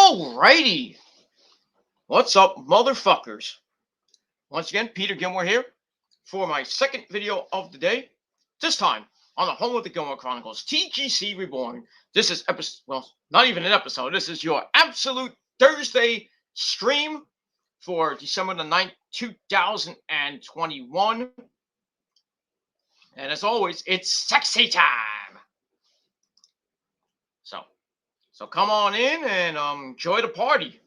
Alrighty. What's up, motherfuckers? Once again, Peter Gilmore here for my second video of the day. This time on the home of the Gilmore Chronicles, TGC Reborn. This is not even an episode. This is your absolute Thursday stream for December the 9th, 2021. And as always, it's sexy time. So come on in and enjoy the party.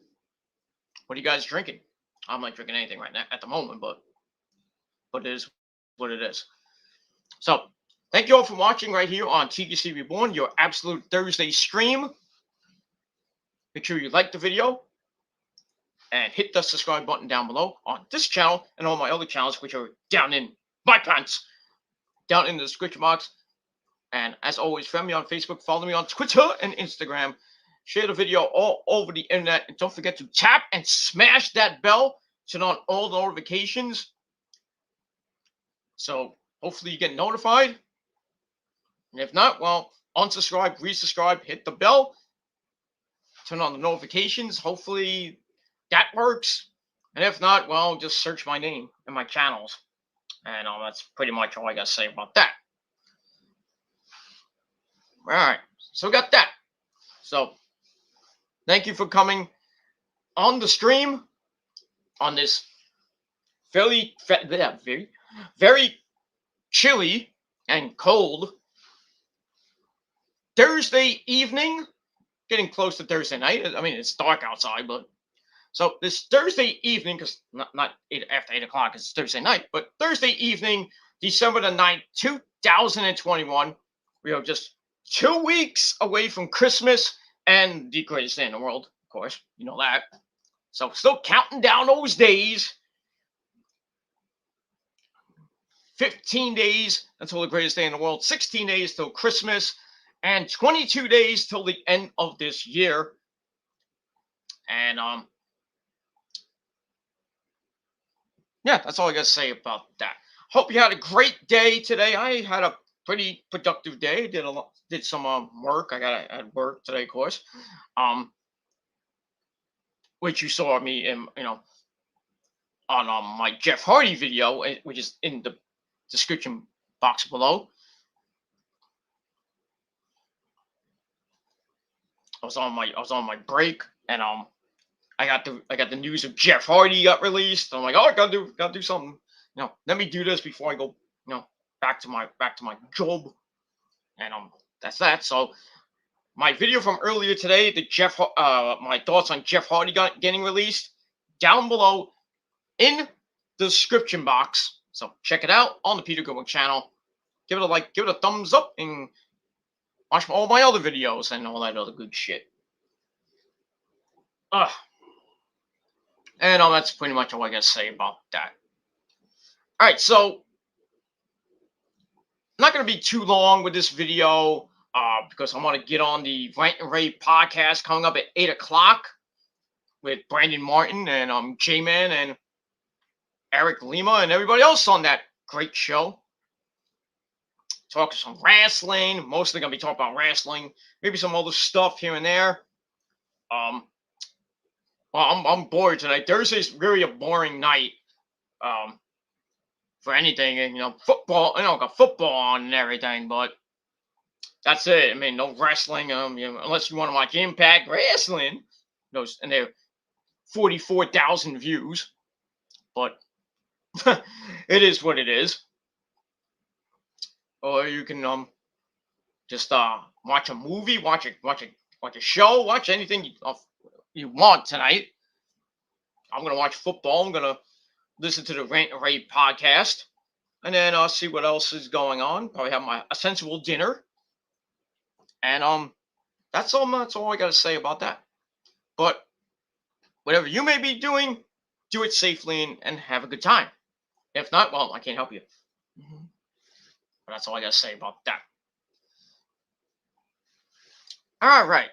What are you guys drinking? I'm not drinking anything right now at the moment, but it is what it is. So thank you all for watching right here on TGC Reborn, your absolute Thursday stream. Make sure you like the video and hit the subscribe button down below on this channel and all my other channels, which are down in my pants, down in the description box. And as always, friend me on Facebook, follow me on Twitter and Instagram. Share the video all over the internet. And don't forget to tap and smash that bell. Turn on all the notifications. So hopefully you get notified. And if not, well, unsubscribe, resubscribe, hit the bell. Turn on the notifications. Hopefully that works. And if not, well, just search my name and my channels. And that's pretty much all I got to say about that. All right, so we got that. So thank you for coming on the stream on this very chilly and cold Thursday evening, getting close to Thursday night. I mean, it's dark outside, but so this Thursday evening, because not after 8 o'clock, it's Thursday night, but Thursday evening, December the 9th, 2021, we are just 2 weeks away from Christmas and the greatest day in the world, of course. You know that. So still counting down those days. 15 days until the greatest day in the world, 16 days till Christmas, and 22 days till the end of this year. And yeah, that's all I got to say about that. Hope you had a great day today. I had a pretty productive day. Did some work. I had work today, of course. Which you saw me in, on my Jeff Hardy video, which is in the description box below. I was on my break, and I got the news of Jeff Hardy got released. I'm like, oh, I gotta do something. Let me do this before I go, back to my job. And that's that. So my video from earlier today, my thoughts on Jeff Hardy getting released, down below in the description box. So check it out on the Peter Gilmore channel. Give it a like, give it a thumbs up, and watch all my other videos and all that other good shit. And that's pretty much all I got to say about that. All right, so I'm not going to be too long with this video because I want to get on the Rant and Rave podcast coming up at 8 o'clock with Brandon Martin and J-Man and Eric Lima and everybody else on that great show. Talking some wrestling. Mostly going to be talking about wrestling. Maybe some other stuff here and there. Well, I'm bored tonight. Thursday's really a boring night for anything. And, football, got football on and everything, but that's it. I mean, no wrestling. Unless you want to watch Impact Wrestling, and they're 44,000 views. But it is what it is. Or you can just watch a movie, watch a show, watch anything you want tonight. I'm gonna watch football. I'm gonna listen to the Rant and Rave podcast, and then I'll see what else is going on. Probably have a sensible dinner, and that's all. That's all I gotta say about that. But whatever you may be doing, do it safely and have a good time. If not, well, I can't help you. But that's all I got to say about that. All right.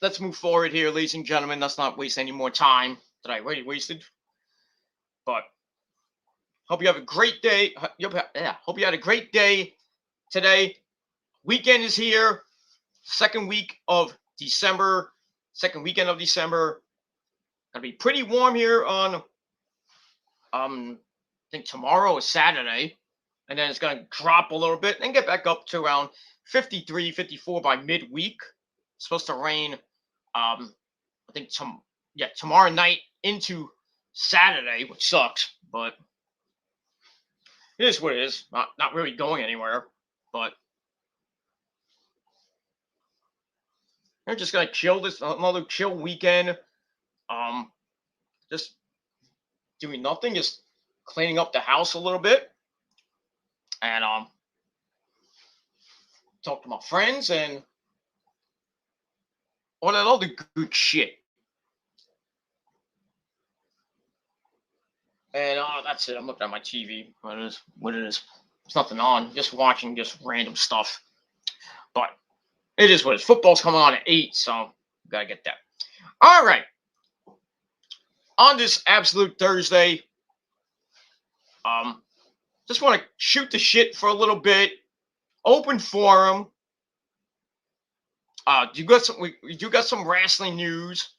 Let's move forward here, ladies and gentlemen. Let's not waste any more time that I already wasted. But hope you have a great day. Hope you had a great day today. Weekend is here. second week of December, second weekend of December. Gonna be pretty warm here on I think tomorrow is Saturday, and then it's gonna drop a little bit and get back up to around 53, 54 by midweek. It's supposed to rain I think tomorrow night into Saturday, which sucks, but it is what it is. Not really going anywhere, but we're just gonna chill this another chill weekend. Just doing nothing, just cleaning up the house a little bit, and talk to my friends and all that other good shit. And that's it. I'm looking at my TV. What it is? What it is? There's nothing on. Just watching just random stuff. But it is what it is. Football's coming on at 8, so gotta get that. All right. On this absolute Thursday, just want to shoot the shit for a little bit. Open forum. We do got some wrestling news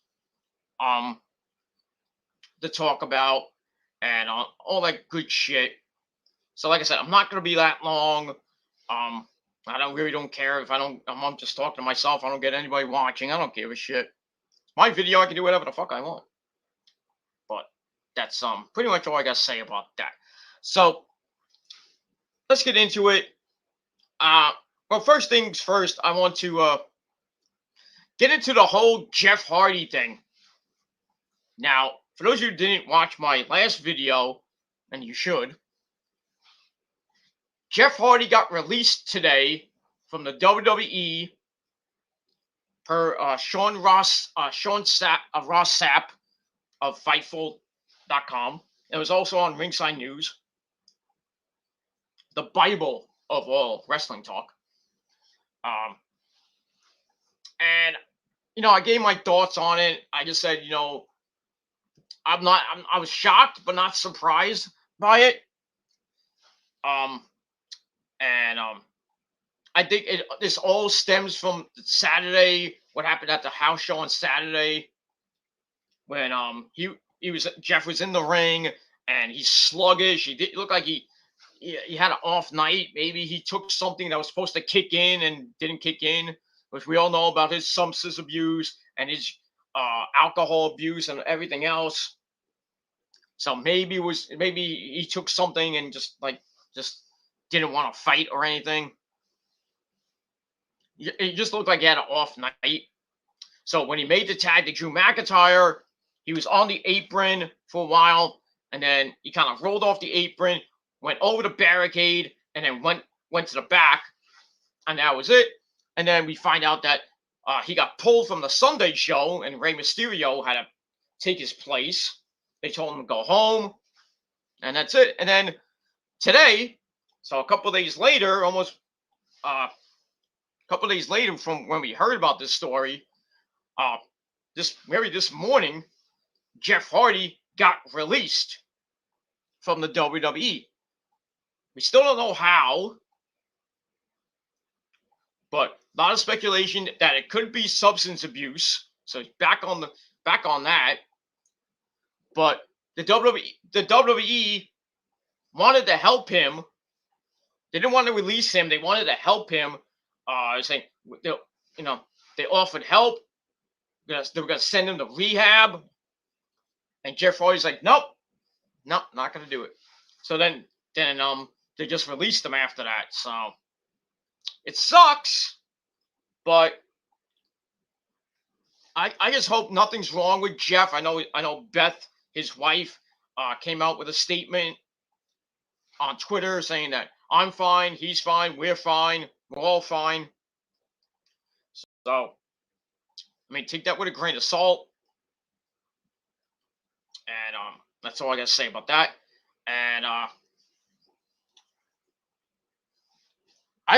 to talk about and all that good shit. So like I said, I'm not gonna be that long. I don't care if I'm just talking to myself. I don't get anybody watching. I don't give a shit. It's my video. I can do whatever the fuck I want. But that's pretty much all I gotta say about that. So let's get into it. Well, first things first, I want to get into the whole Jeff Hardy thing. Now, for those of you who didn't watch my last video, and you should, Jeff Hardy got released today from the WWE per Ross Sapp of Fightful.com. It was also on Ringside News, the Bible of all wrestling talk. And I gave my thoughts on it. I just said, I was shocked but not surprised by it. I think this all stems from Saturday, what happened at the house show on Saturday, when Jeff was in the ring and he's sluggish. He did look like he had an off night. Maybe he took something that was supposed to kick in and didn't kick in, which we all know about his substance abuse and his alcohol abuse and everything else. So maybe he took something and just didn't want to fight or anything. It just looked like he had an off night. So when he made the tag to Drew McIntyre, he was on the apron for a while, and then he kind of rolled off the apron, went over the barricade, and then went to the back, and that was it. And then we find out that he got pulled from the Sunday show, and Rey Mysterio had to take his place. They told him to go home, and that's it. And then today, so a couple of days later, from when we heard about this story, this morning, Jeff Hardy got released from the WWE. We still don't know how, but a lot of speculation that it could be substance abuse. So he's back on that. But the WWE wanted to help him. They didn't want to release him. They wanted to help him. Saying they offered help. They were gonna send him to rehab. And Jeff Hardy's like, nope, not gonna do it. So then they just released him after that. So it sucks, but I just hope nothing's wrong with Jeff. I know Beth, his wife, came out with a statement on Twitter saying that I'm fine, he's fine, we're fine, we're all fine. So, take that with a grain of salt. And that's all I got to say about that. And I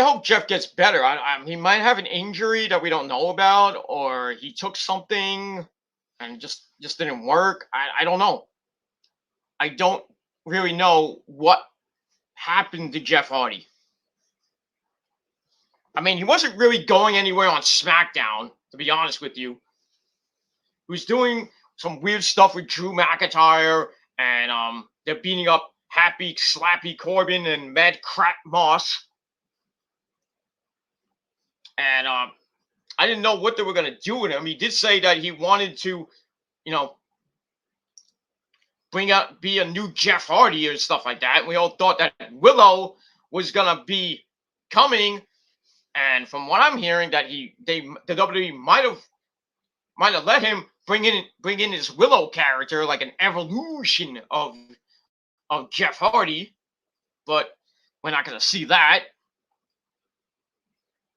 hope Jeff gets better. He might have an injury that we don't know about, or he took something and just didn't work. I don't know. I don't really know what happened to Jeff Hardy. I mean, he wasn't really going anywhere on SmackDown, to be honest with you. He was doing some weird stuff with Drew McIntyre, and they're beating up Happy Slappy Corbin and Mad Crap Moss. And I didn't know what they were going to do with him. He did say that he wanted to, be a new Jeff Hardy or stuff like that. We all thought that Willow was going to be coming. And from what I'm hearing, that the WWE might have let him bring in his Willow character, like an evolution of Jeff Hardy, but we're not going to see that.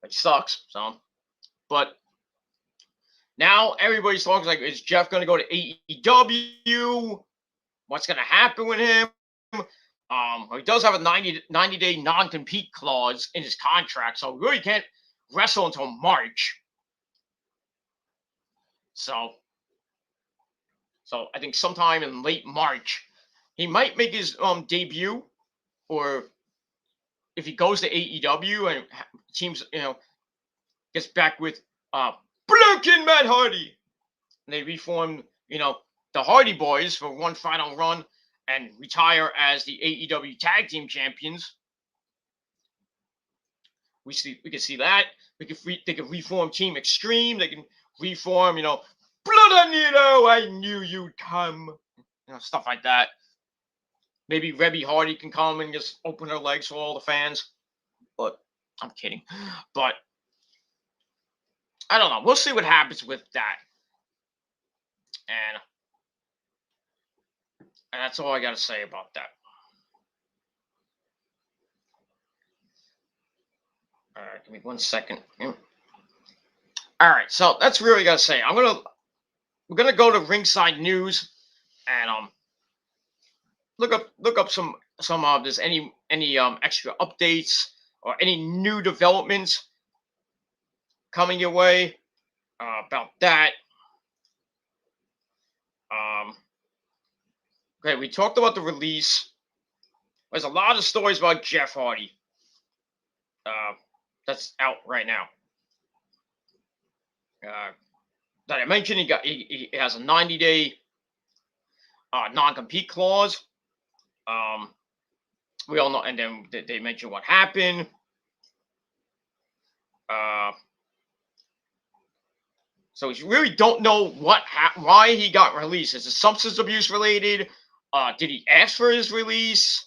It sucks. So, but now everybody's talking like, is Jeff going to go to AEW? What's going to happen with him? He does have a 90-day non-compete clause in his contract, so he really can't wrestle until March. So I think sometime in late March, he might make his debut, or if he goes to AEW and teams, gets back with Black and Matt Hardy, and they reform, the Hardy Boys for one final run and retire as the AEW Tag Team Champions. We can see that. They can reform Team Extreme. They can reform, Blood Anito, I knew you'd come. Stuff like that. Maybe Rebby Hardy can come and just open her legs for all the fans. But I'm kidding. But I don't know. We'll see what happens with that. And that's all I got to say about that. All right, give me 1 second. All right, so that's really got to say. We're gonna go to Ringside News and look up some there's any extra updates or any new developments coming your way about that. Okay, we talked about the release. There's a lot of stories about Jeff Hardy. That's out right now. That I mentioned, he has a 90-day non-compete clause. We all know, and then they mentioned what happened. So we really don't know why he got released. Is it substance abuse related? Did he ask for his release?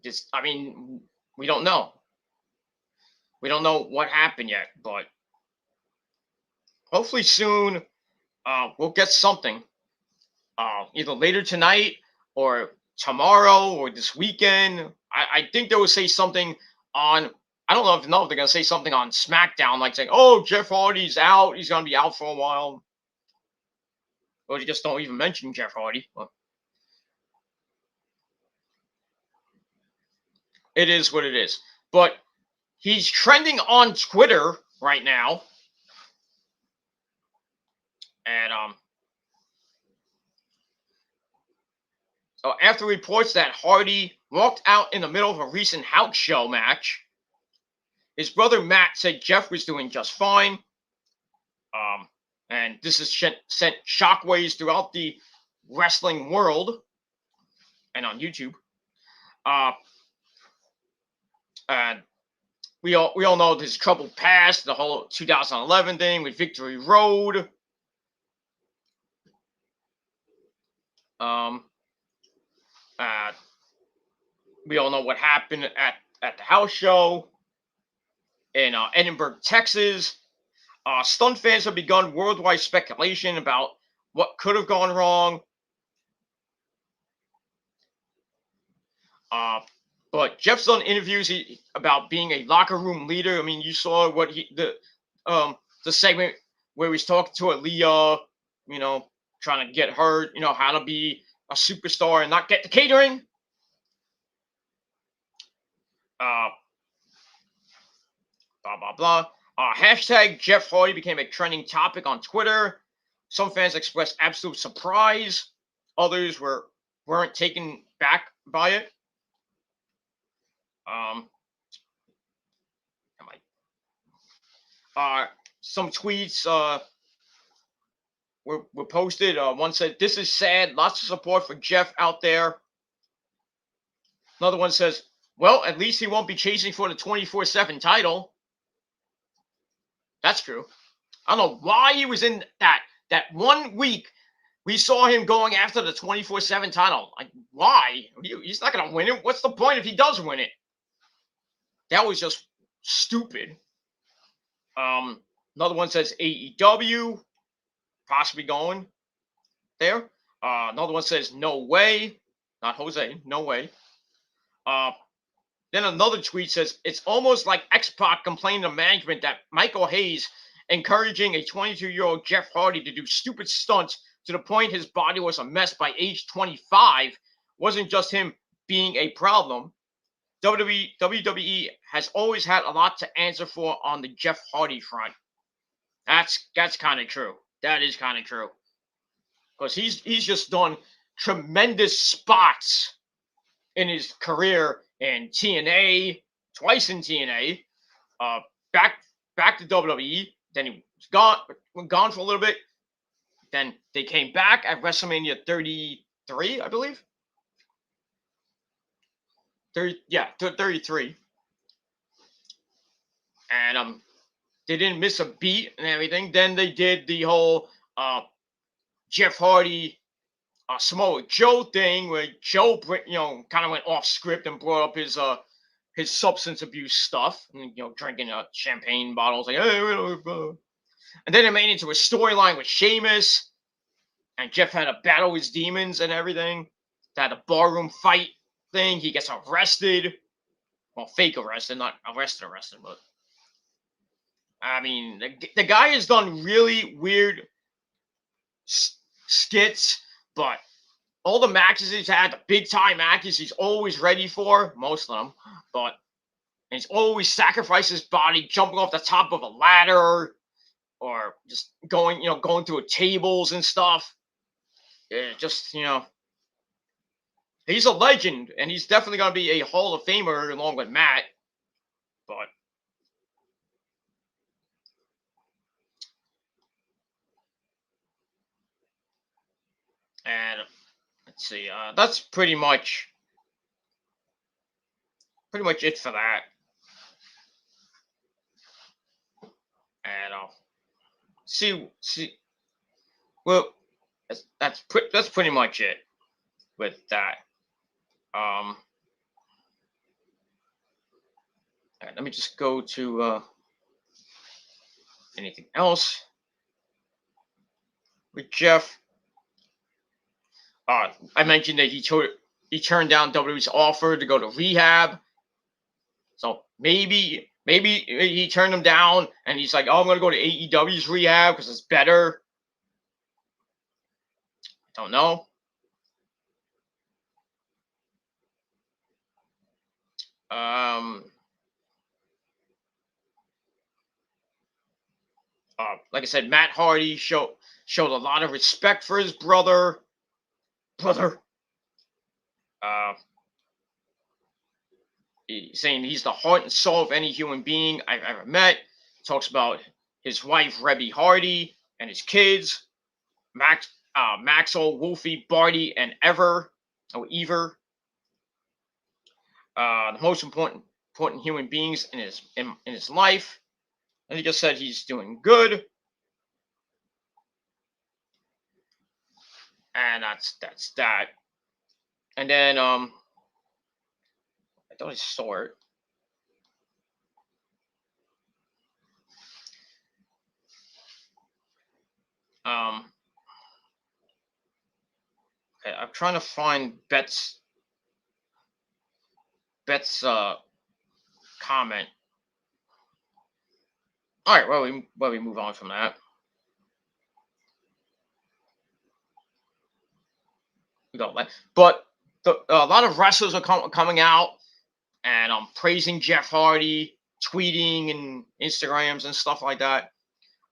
We don't know. We don't know what happened yet, but hopefully soon we'll get something. Either later tonight or tomorrow or this weekend. I think they will say something on. I don't know if they're going to say something on SmackDown, like saying, "Oh, Jeff Hardy's out. He's going to be out for a while," or they just don't even mention Jeff Hardy. But it is what it is. But he's trending on Twitter right now, and so after reports that Hardy walked out in the middle of a recent house show match, his brother Matt said Jeff was doing just fine. And this has sent shockwaves throughout the wrestling world and on YouTube. And we all know this troubled past, the whole 2011 thing with Victory Road. We all know what happened at the house show in Edinburgh, Texas. Stunt fans have begun worldwide speculation about what could have gone wrong. But Jeff's done interviews about being a locker room leader. I mean, you saw what the segment where he's talking to Aaliyah, trying to get her, how to be a superstar and not get the catering. Blah, blah, blah. Hashtag Jeff Hardy became a trending topic on Twitter. Some fans expressed absolute surprise. Others weren't taken back by it. some tweets were posted. One said, "This is sad. Lots of support for Jeff out there." Another one says, "Well, at least he won't be chasing for the 24/7 title." That's true. I don't know why he was in that 1 week. We saw him going after the 24/7 title. Like, why? He's not going to win it. What's the point if he does win it? That was just stupid. Another one says AEW possibly going there. Another one says no way. Not Jose. No way. Then another tweet says it's almost like X-Pac complaining to management that Michael Hayes encouraging a 22-year-old Jeff Hardy to do stupid stunts to the point his body was a mess by age 25 wasn't just him being a problem. WWE has always had a lot to answer for on the Jeff Hardy front. That's kind of true. That is kind of true. Because he's just done tremendous spots in his career in TNA, twice in TNA, back to WWE. Then he was gone for a little bit. Then they came back at WrestleMania 33, I believe. 33. And they didn't miss a beat and everything. Then they did the whole Jeff Hardy Samoa Joe thing, where Joe, kind of went off script and brought up his substance abuse stuff, and, drinking champagne bottles, like, hey, and then it made into a storyline with Sheamus, and Jeff had to battle his demons and everything. They had a barroom fight thing. He gets arrested. Well, fake arrested, not arrested, but I mean, the guy has done really weird skits, but all the matches he's had, the big time matches, he's always ready for, most of them, but he's always sacrificed his body, jumping off the top of a ladder, or just going through tables and stuff. Yeah, just, he's a legend, and he's definitely going to be a Hall of Famer along with Matt, but and let's see, that's pretty much it for that. And see. Well, that's pretty much it with that. All right, let me just go to anything else with Jeff. I mentioned that he turned down WWE's offer to go to rehab. So maybe he turned him down, and he's like, "Oh, I'm going to go to AEW's rehab because it's better." I don't know. Like I said, Matt Hardy showed a lot of respect for his brother. Saying he's the heart and soul of any human being I've ever met. Talks about his wife, Rebby Hardy, and his kids, Maxwell, Wolfie, Barty, and Ever. The most important human beings in his life. And he just said he's doing good. And that's that. And then I thought I saw it. Okay, I'm trying to find Bet's comment. All right, well we move on from that. We got that, but a lot of wrestlers are coming out and praising Jeff Hardy, tweeting and Instagrams and stuff like that.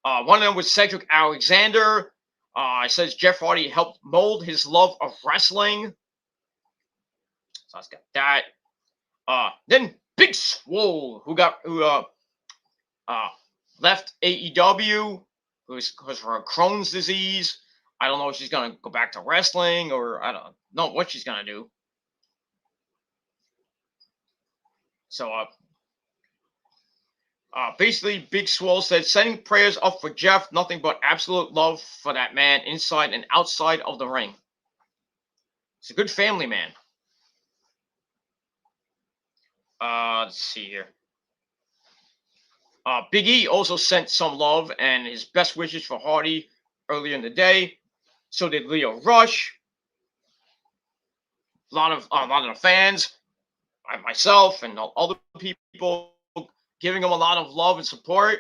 One of them was Cedric Alexander. It says Jeff Hardy helped mold his love of wrestling. So I've got that. Then Big Swole, who left AEW because her Crohn's disease. I don't know if she's gonna go back to wrestling or I don't know what she's gonna do. So basically, Big Swole said, sending prayers up for Jeff. Nothing but absolute love for that man inside and outside of the ring. He's a good family man. Let's see here. Big E also sent some love and his best wishes for Hardy earlier in the day. So did Leo Rush. A lot of the fans, myself, and other people giving him a lot of love and support.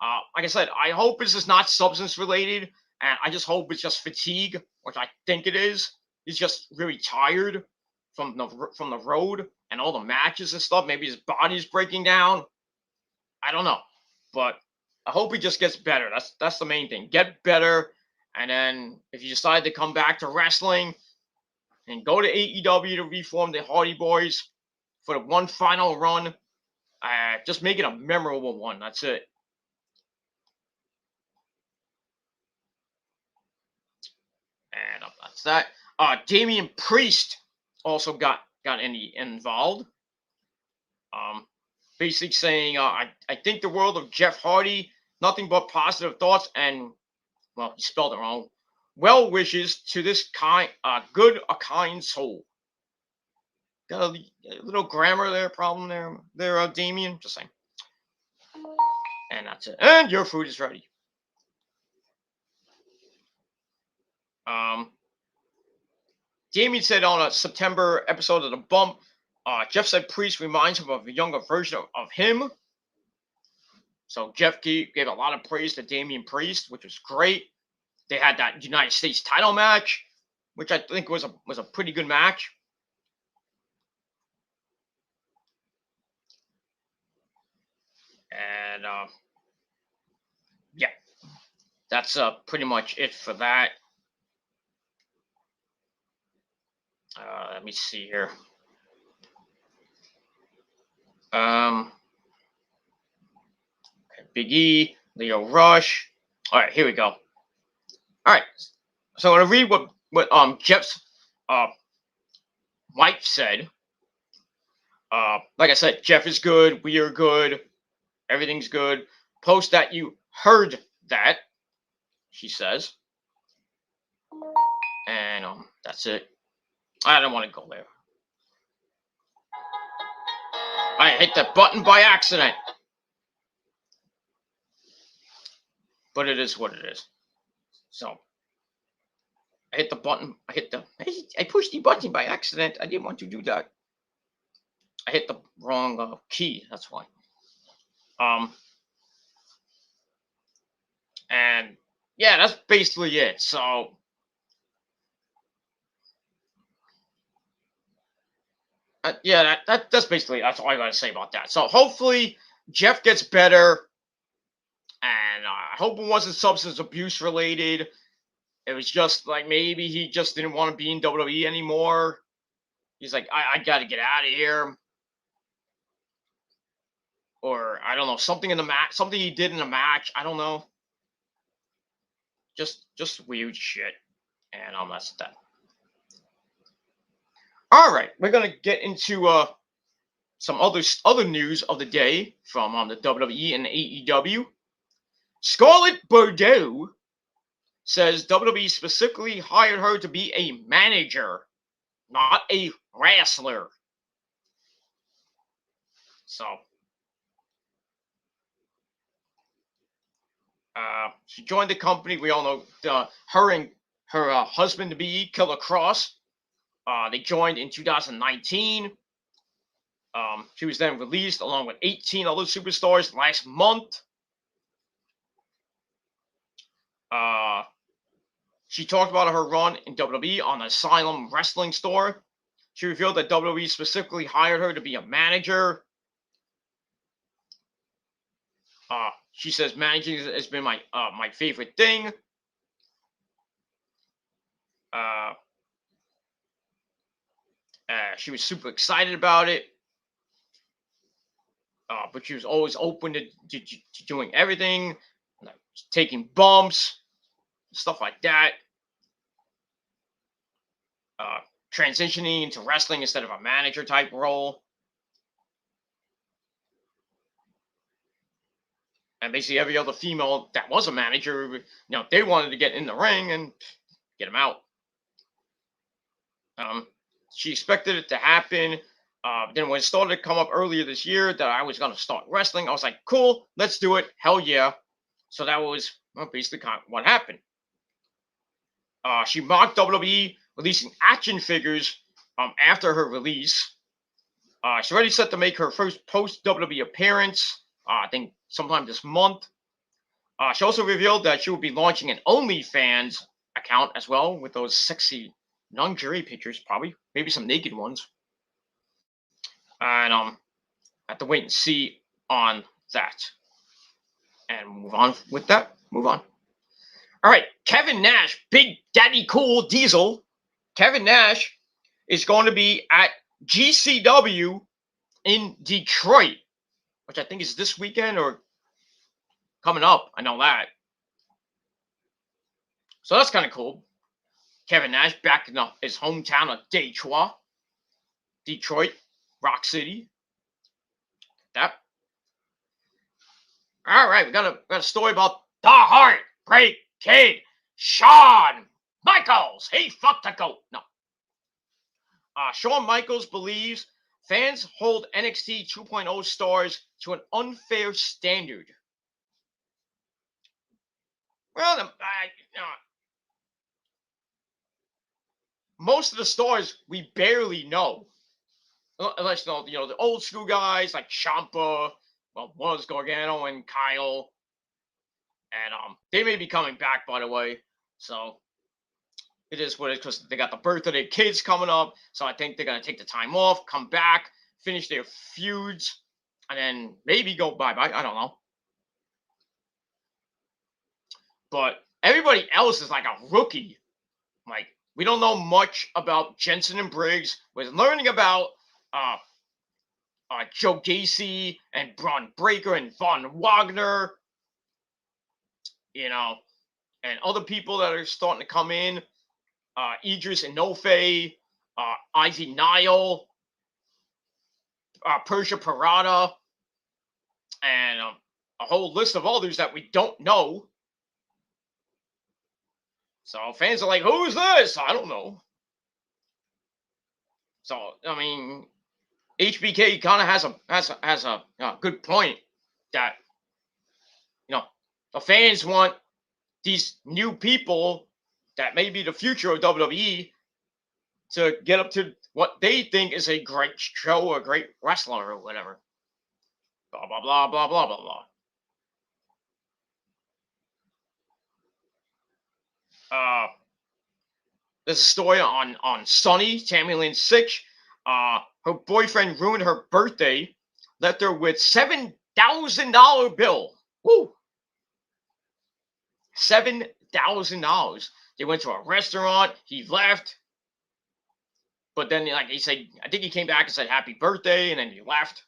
Like I said, I hope this is not substance related, and I just hope it's just fatigue, which I think it is. He's just really tired from the road and all the matches and stuff. Maybe his body's breaking down. I don't know, but I hope he just gets better. That's the main thing. Get better, and then if you decide to come back to wrestling and go to AEW to reform the Hardy Boys for the one final run, just make it a memorable one. That's it. And that's that. Damian Priest also got involved. Basically saying, I think the world of Jeff Hardy, nothing but positive thoughts and, well, he spelled it wrong. Well wishes to this kind, a kind soul. Got a little grammar there problem there, Damian. Just saying. And that's it. And your food is ready. Damian said on a September episode of The Bump, Jeff said Priest reminds him of a younger version of him. So Jeff gave a lot of praise to Damian Priest, which was great. They had that United States title match, which I think was a pretty good match. And yeah, that's pretty much it for that. Let me see here. Big E, Leo Rush. All right, here we go. All right, so I'm gonna read what Jeff's wife said. Like I said, Jeff is good. We are good. Everything's good. Post that you heard that, she says. And that's it. I don't want to go there. I hit that button by accident. But it is what it is. So I hit the button. I pushed the button by accident. I didn't want to do that. I hit the wrong key. That's why. And yeah, that's basically it. So yeah, that's basically that's all I gotta say about that. So hopefully Jeff gets better, and I hope it wasn't substance abuse related. It was just like maybe he just didn't want to be in WWE anymore. He's like, I got to get out of here, or I don't know, something in the match, something he did in the match. I don't know. Just weird shit, and that's that. All right, we're gonna get into some other news of the day from the WWE and AEW. Scarlett Bordeaux says WWE specifically hired her to be a manager, not a wrestler. So she joined the company. We all know her and her husband to be Killer Kross. They joined in 2019. She was then released along with 18 other superstars last month. She talked about her run in WWE on the Asylum Wrestling store. She revealed that WWE specifically hired her to be a manager. She says managing has been my favorite thing. She was super excited about it. but she was always open to doing everything, like taking bumps, stuff like that. Transitioning into wrestling instead of a manager type role. And basically every other female that was a manager, they wanted to get in the ring and get them out. She expected it to happen. Then when it started to come up earlier this year that I was going to start wrestling, I was like, cool, let's do it. Hell yeah. So that was basically kind of what happened. She mocked WWE releasing action figures after her release. She's already set to make her first post-WWE appearance, I think sometime this month. She also revealed that she will be launching an OnlyFans account as well with those sexy lingerie pictures, probably. Maybe some naked ones. And I have to wait and see on that. And move on with that. Move on. All right, Kevin Nash, Big Daddy Cool Diesel. Kevin Nash is going to be at GCW in Detroit, which I think is this weekend or coming up. I know that. So that's kind of cool. Kevin Nash back in his hometown of Detroit, Rock City. That. All right, we got a story about the Heartbreak Kid, Shawn Michaels. He fucked a goat. No. Shawn Michaels believes fans hold NXT 2.0 stars to an unfair standard. Well, most of the stars we barely know, unless the old school guys like Ciampa, was Gargano and Kyle, and they may be coming back, by the way. So it is what it is, because they got the birth of their kids coming up. So I think they're gonna take the time off, come back, finish their feuds, and then maybe go bye-bye. I don't know. But everybody else is like a rookie. Like, we don't know much about Jensen and Briggs. We're learning about Joe Gacy and Braun Breaker and Von Wagner, and other people that are starting to come in. Idris Inoue, Ivy Nile, Persia Parada, and a whole list of others that we don't know. So fans are like, who's this? I don't know. So, I mean, HBK kind of has a good point that, the fans want these new people that may be the future of WWE to get up to what they think is a great show or a great wrestler or whatever. Blah, blah, blah, blah, blah, blah, blah. There's a story on Sunny, Tammy Lynn Sitch. Her boyfriend ruined her birthday, left her with $7,000 bill. Woo! $7,000. They went to a restaurant. He left. But then, like he said, I think he came back and said happy birthday, and then he left.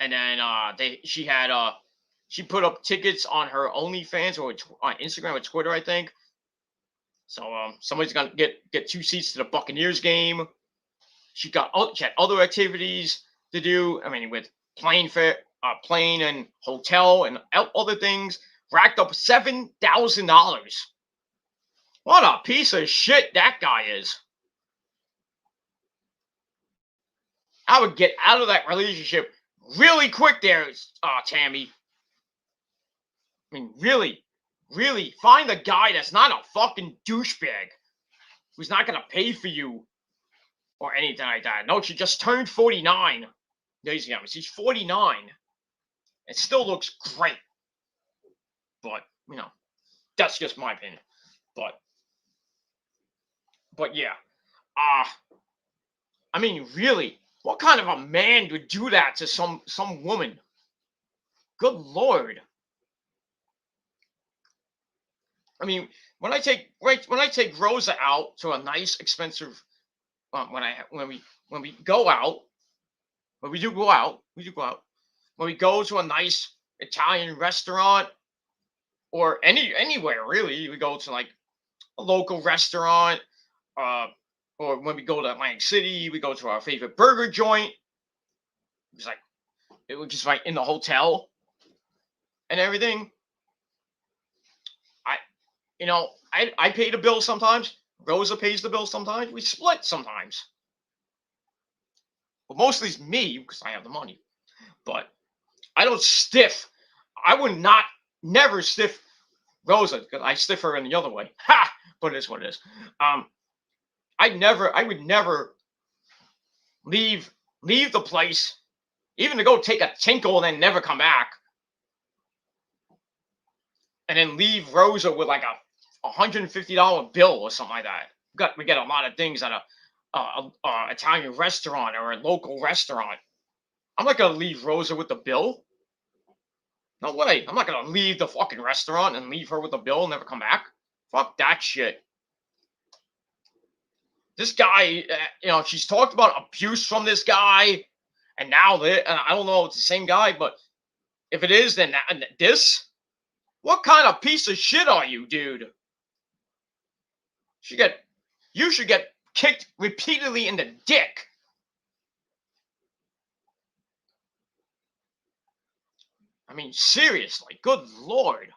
And then she put up tickets on her OnlyFans or on Instagram or Twitter, I think. So somebody's gonna get 2 seats to the Buccaneers game. She had other activities to do. I mean, with plane and hotel and other things, racked up $7,000. What a piece of shit that guy is. I would get out of that relationship really quick there, Tammy. I mean, really, really find a guy that's not a fucking douchebag who's not going to pay for you or anything like that. No, she just turned 49. Ladies and gentlemen, she's 49. It still looks great. But, that's just my opinion. But yeah. I mean, really, what kind of a man would do that to some woman? Good Lord. I mean, when I take Rosa out to a nice, expensive, when we go out, But we do go out. When we go to a nice Italian restaurant or anywhere really, we go to like a local restaurant, uh, or when we go to Atlantic City, we go to our favorite burger joint. It's like it was just like in the hotel and everything. I, I pay the bill sometimes. Rosa pays the bill sometimes. We split sometimes. But mostly it's me because I have the money. But I don't stiff. I would never stiff Rosa because I stiff her in the other way. Ha! But it is what it is. I would never leave the place, even to go take a tinkle and then never come back, and then leave Rosa with like a $150 bill or something like that. We get a lot of things at a Italian restaurant or a local restaurant. I'm not gonna leave Rosa with the bill. No way. I'm not gonna leave the fucking restaurant and leave her with the bill and never come back. Fuck that shit. This guy, she's talked about abuse from this guy, and now I don't know if it's the same guy, but if it is, then this. What kind of piece of shit are you, dude? You should get kicked repeatedly in the dick. I mean, seriously, good lord.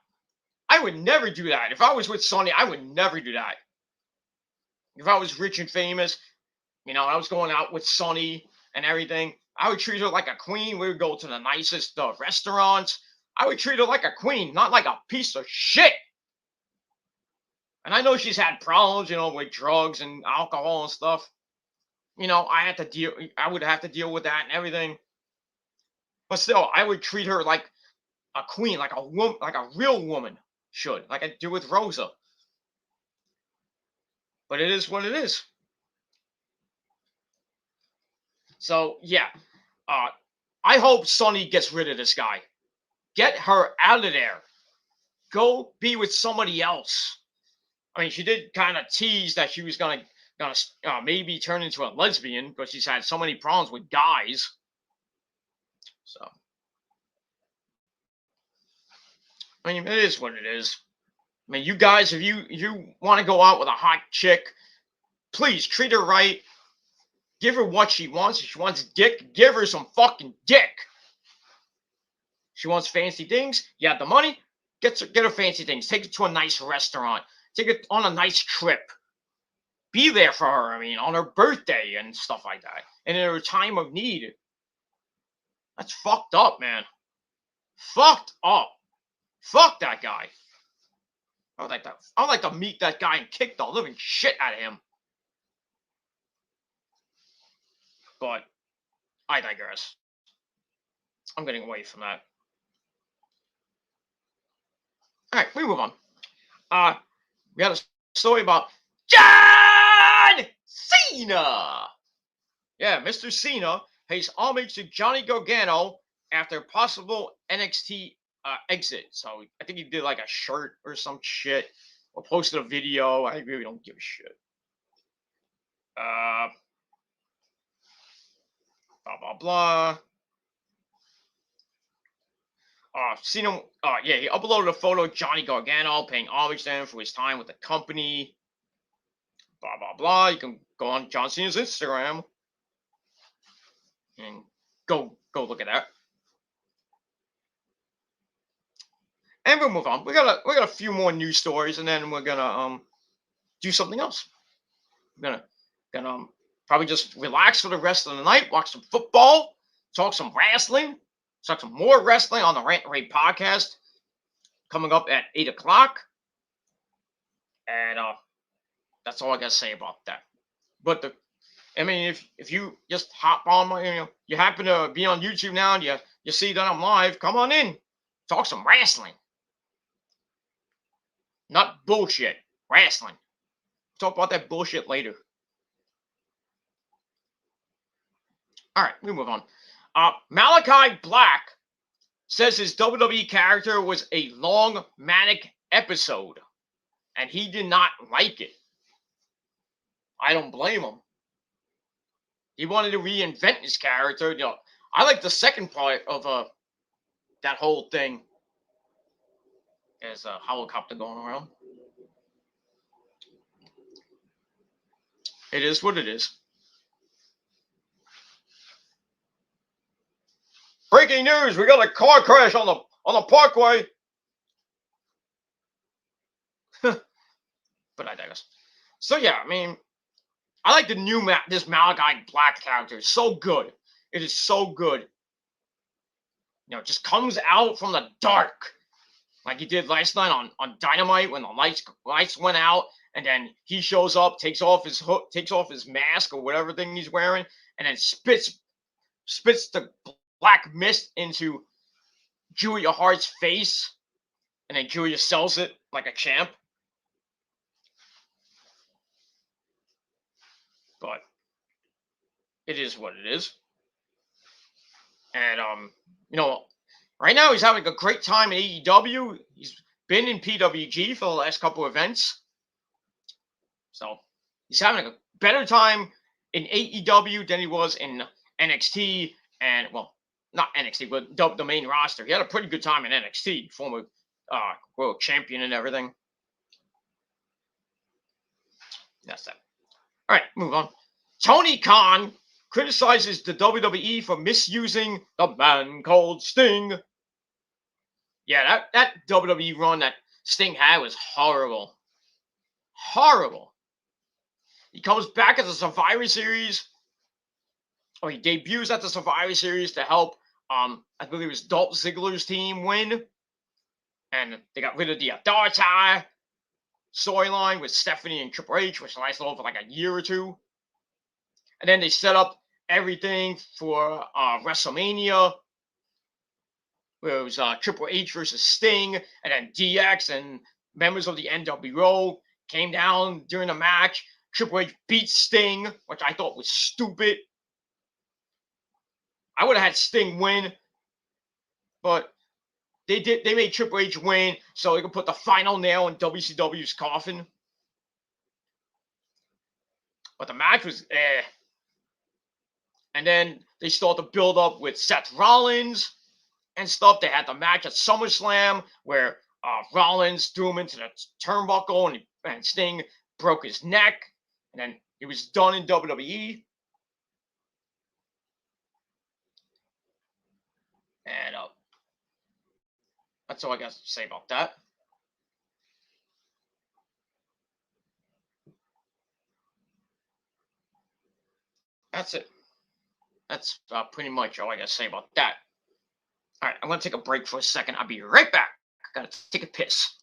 I would never do that. If I was with Sonny, I would never do that. If I was rich and famous, I was going out with Sonny and everything, I would treat her like a queen. We would go to the nicest restaurants. I would treat her like a queen, not like a piece of shit. And I know she's had problems, with drugs and alcohol and stuff. I would have to deal with that and everything. But still, I would treat her like a queen, like a woman, like a real woman should, like I do with Rosa. But it is what it is. So yeah, I hope Sonny gets rid of this guy. Get her out of there. Go be with somebody else. I mean, she did kind of tease that she was gonna maybe turn into a lesbian because she's had so many problems with guys. So, I mean, it is what it is. I mean, you guys, if you want to go out with a hot chick, please treat her right. Give her what she wants. If she wants dick, give her some fucking dick. She wants fancy things. You have the money. Get her fancy things. Take her to a nice restaurant. Take her on a nice trip. Be there for her. I mean, on her birthday and stuff like that, and in her time of need. That's fucked up, man. Fucked up. Fuck that guy. I'd like to meet that guy and kick the living shit out of him. But I digress. I'm getting away from that. All right, we move on. We had a story about John Cena. Yeah, Mr. Cena pays homage to Johnny Gargano after possible NXT exit. So I think he did like a shirt or some shit, or posted a video. I really don't give a shit. Blah blah blah. Cena, he uploaded a photo of Johnny Gargano paying homage to him for his time with the company. Blah blah blah. You can go on John Cena's Instagram and go look at that. And we'll move on. We got a few more news stories, and then we're gonna do something else. We're gonna probably just relax for the rest of the night, watch some football, talk some wrestling, talk some more wrestling on the Rant and Rave podcast coming up at 8:00. And that's all I gotta say about that. But if you just hop on you happen to be on YouTube now and you see that I'm live, come on in, talk some wrestling. Not bullshit. Wrestling. Talk about that bullshit later. All right, we move on. Malachi Black says his WWE character was a long, manic episode, and he did not like it. I don't blame him. He wanted to reinvent his character, I like the second part of that whole thing. There's a helicopter going around. It is what it is. Breaking news: we got a car crash on the parkway. But I digress. So yeah, I mean, I like the new this Malachi Black character. It's so good. It is so good. You know, it just comes out from the dark, like he did last night on Dynamite when the lights went out, and then he shows up, takes off his mask or whatever thing he's wearing, and then spits the black mist into Julia Hart's face, and then Julia sells it like a champ. But it is what it is. And you know, right now he's having a great time in AEW. He's been in PWG for the last couple events. So he's having a better time in AEW than he was in NXT and, well, not NXT, but the main roster. He had a pretty good time in NXT, former world champion and everything. That's that. All right, move on. Tony Khan criticizes the WWE for misusing the man called Sting. Yeah, that WWE run that Sting had was horrible. Horrible. He comes back at the Survivor Series, or he debuts at the Survivor Series to help, I believe it was Dolph Ziggler's team win. And they got rid of the Authority storyline with Stephanie and Triple H, which lasted over like a year or two. And then they set up everything for WrestleMania, where it was Triple H versus Sting, and then DX and members of the NWO came down during the match. Triple H beat Sting, which I thought was stupid. I would have had Sting win, but they made Triple H win so they could put the final nail in WCW's coffin. But the match was eh. And then they start to build up with Seth Rollins and stuff. They had the match at SummerSlam where Rollins threw him into the turnbuckle and Sting broke his neck. And then it was done in WWE. And that's all I got to say about that. That's it. That's pretty much all I got to say about that. All right, I'm going to take a break for a second. I'll be right back. I got to take a piss.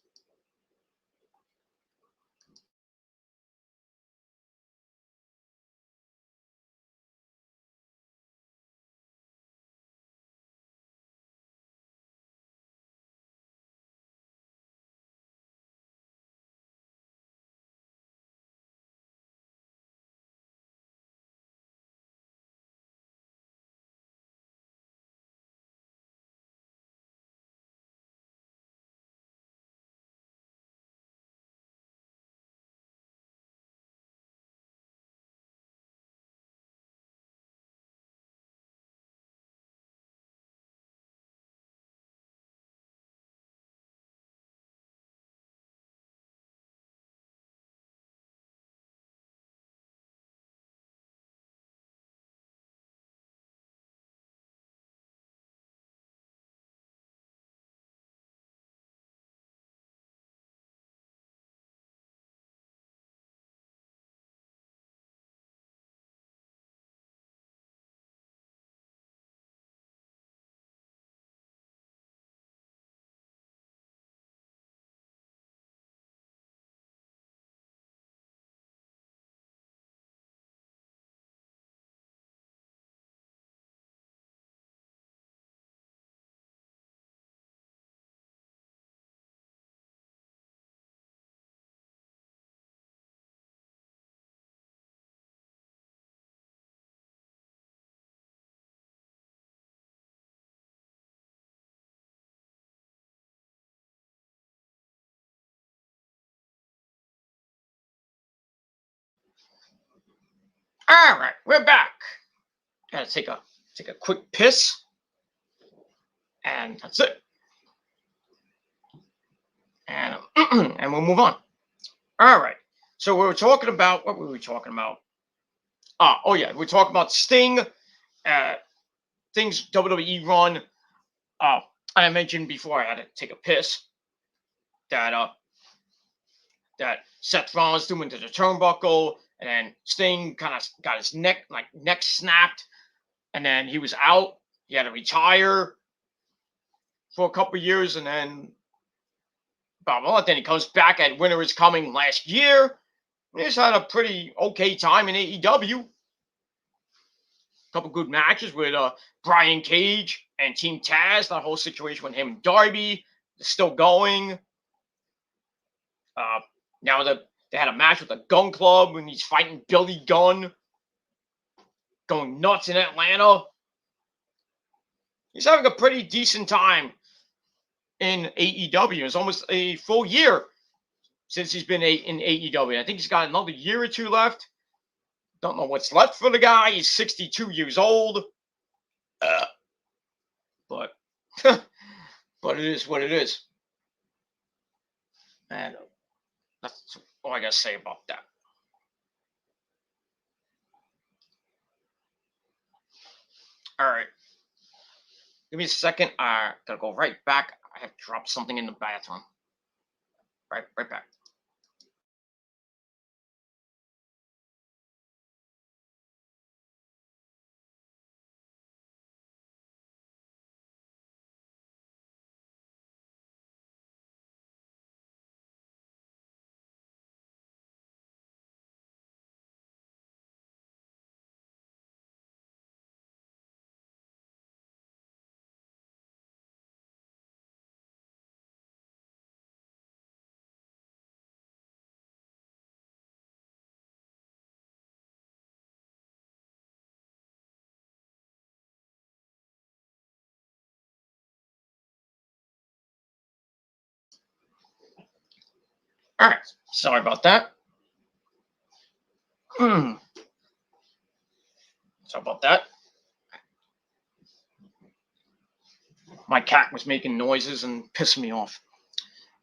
All right, we're back. Gotta take take a quick piss, and that's it. And and we'll move on. All right. So we were talking about what were we talking about? Oh yeah, we're talking about Sting, things WWE run. I mentioned before I had to take a piss that Seth Rollins threw him into the turnbuckle, and then Sting kind of got his neck snapped, and then he was out. He had to retire for a couple of years, and then blah, blah, blah. Then he comes back at Winter is Coming last year. He's had a pretty okay time in AEW. Couple good matches with Brian Cage and Team Taz. That whole situation with him and Darby is still going. Now that they had a match with the Gun Club when he's fighting Billy Gunn, going nuts in Atlanta. He's having a pretty decent time in AEW. It's almost a full year since he's been in AEW. I think he's got another year or two left. Don't know what's left for the guy. He's 62 years old. But but it is what it is. And that's all I got to say about that. All right. Give me a second. I gotta go right back. I have dropped something in the bathroom. Right back. All right. Sorry about that. Sorry about that. My cat was making noises and pissing me off.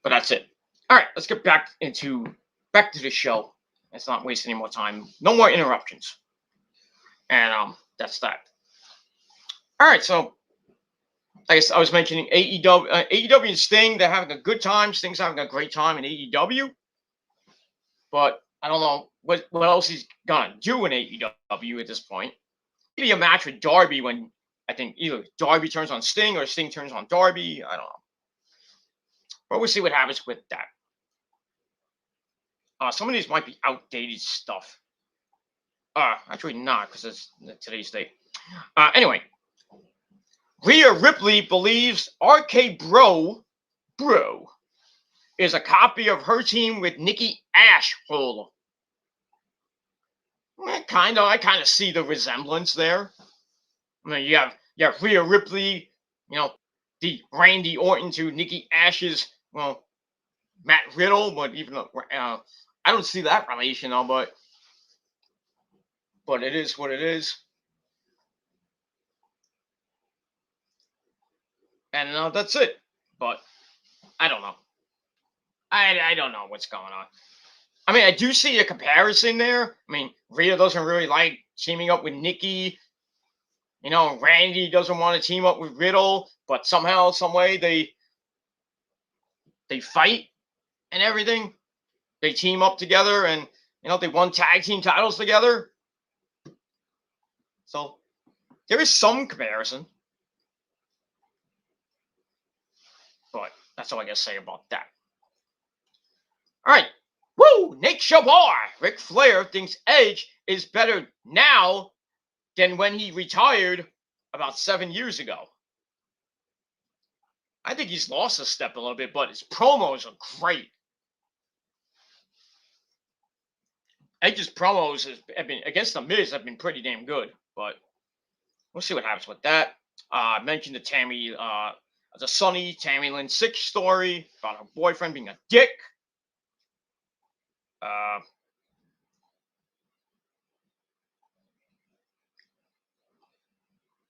But that's it. All right, let's get back to the show. Let's not waste any more time. No more interruptions. And that's that. All right, so I was mentioning AEW, AEW and Sting. They're having a good time. Sting's having a great time in AEW. But I don't know what else he's gonna do in AEW at this point. Maybe a match with Darby when I think either Darby turns on Sting or Sting turns on Darby. I don't know. But we'll see what happens with that. Some of these might be outdated stuff. Actually not, because it's today's date. Anyway, Rhea Ripley believes RK Bro is a copy of her team with Nikki Ashhole. I kind of see the resemblance there. I mean, you have Rhea Ripley, the Randy Orton to Nikki Ash's, Matt Riddle, but even I don't see that relation, though, but it is what it is. And that's it. But I don't know. I don't know what's going on. I mean, I do see a comparison there. I mean, Rhea doesn't really like teaming up with Nikki. Randy doesn't want to team up with Riddle, but somehow, some way, they fight and everything. They team up together, and they won tag team titles together. So there is some comparison, but that's all I got to say about that. All right. Woo! Nick Shabar! Ric Flair thinks Edge is better now than when he retired about 7 years ago. I think he's lost a step a little bit, but his promos are great. Edge's promos have been against the Miz have been pretty damn good, but we'll see what happens with that. I mentioned the Sunny Tammy Lynn Six story about her boyfriend being a dick.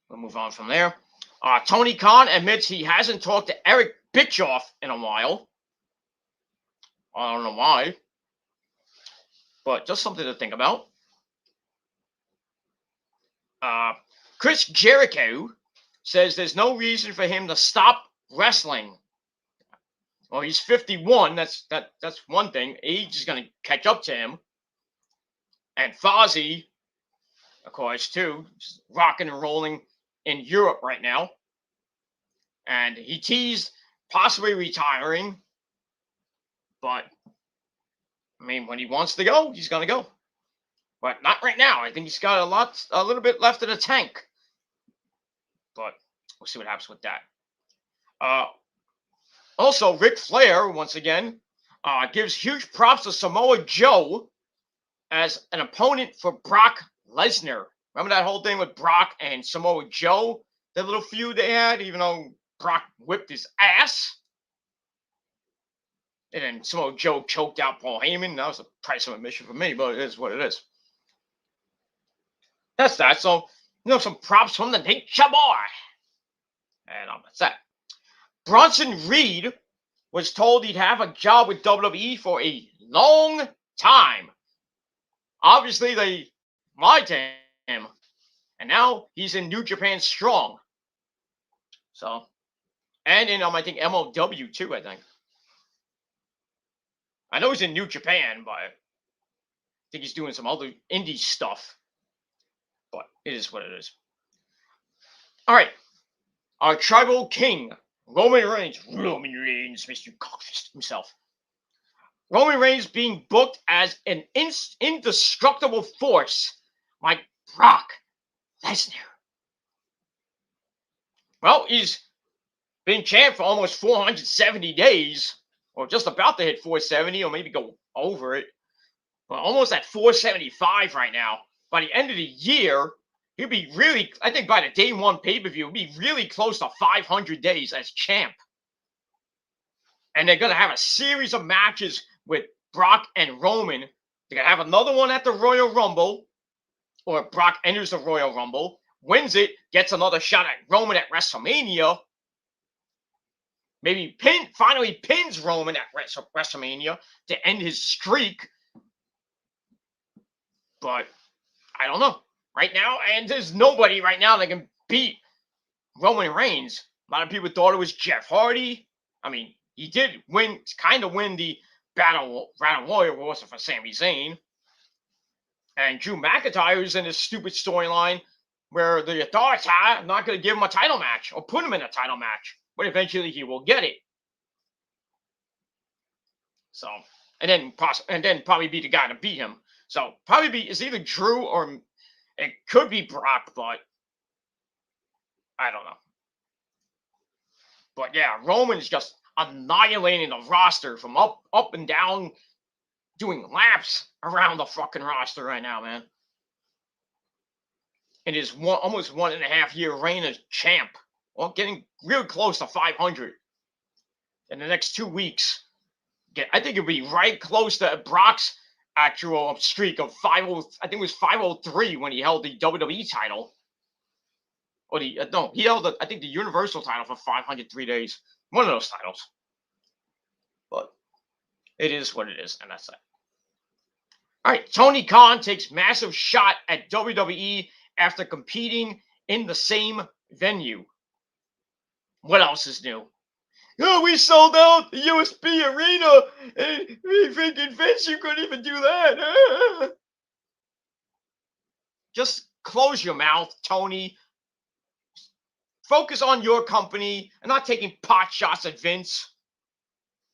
we'll move on from there. Tony Khan admits he hasn't talked to Eric Bischoff in a while. I don't know why, but just something to think about. Chris Jericho says there's no reason for him to stop wrestling. Well, he's 51. That's one thing. Age is going to catch up to him. And Fozzy, of course, too, just rocking and rolling in Europe right now. And he teased possibly retiring. But, I mean, when he wants to go, he's going to go. But not right now. I think he's got a little bit left in the tank. But we'll see what happens with that. Also, Ric Flair, once again, gives huge props to Samoa Joe as an opponent for Brock Lesnar. Remember that whole thing with Brock and Samoa Joe? That little feud they had, even though Brock whipped his ass. And then Samoa Joe choked out Paul Heyman. That was the price of admission for me, but it is what it is. That's that. So, some props from the Nature Boy. And that's that. Bronson Reed was told he'd have a job with WWE for a long time. Obviously, they lied to him. And now he's in New Japan Strong. So, and in, I think, MLW too, I think. I know he's in New Japan, but I think he's doing some other indie stuff. But it is what it is. All right. Our Tribal King, Roman Reigns, Mr. Cockfist himself. Roman Reigns being booked as an indestructible force like Brock Lesnar. Well, he's been champ for almost 470 days, or just about to hit 470, or maybe go over it. Well, almost at 475 right now. By the end of the year, he'll be really, I think by the day one pay-per-view, he'll be really close to 500 days as champ. And they're going to have a series of matches with Brock and Roman. They're going to have another one at the Royal Rumble, or Brock enters the Royal Rumble, wins it, gets another shot at Roman at WrestleMania. Maybe finally pins Roman at WrestleMania to end his streak. But I don't know. Right now, and there's nobody right now that can beat Roman Reigns. A lot of people thought it was Jeff Hardy. I mean, he did kind of win the Battle Royal, wasn't for Sami Zayn. And Drew McIntyre is in this stupid storyline where the Authority are not going to give him a title match or put him in a title match. But eventually he will get it. So, and then probably be the guy to beat him. So, it's either Drew or it could be Brock, but I don't know. But yeah, Roman's just annihilating the roster from up and down, doing laps around the fucking roster right now, man. In his almost 1.5 year reign as champ. Well, getting real close to 500 in the next 2 weeks. I think it'll be right close to Brock's actual streak of 50. I think it was 503 when he held the WWE title. Or he held I think the Universal title for 503 days. One of those titles. But it is what it is, and that's that. All right, Tony Khan takes massive shot at WWE after competing in the same venue. What else is new? Oh, we sold out the USB Arena, and we thinking Vince, you couldn't even do that. Just close your mouth, Tony. Focus on your company and not taking pot shots at Vince.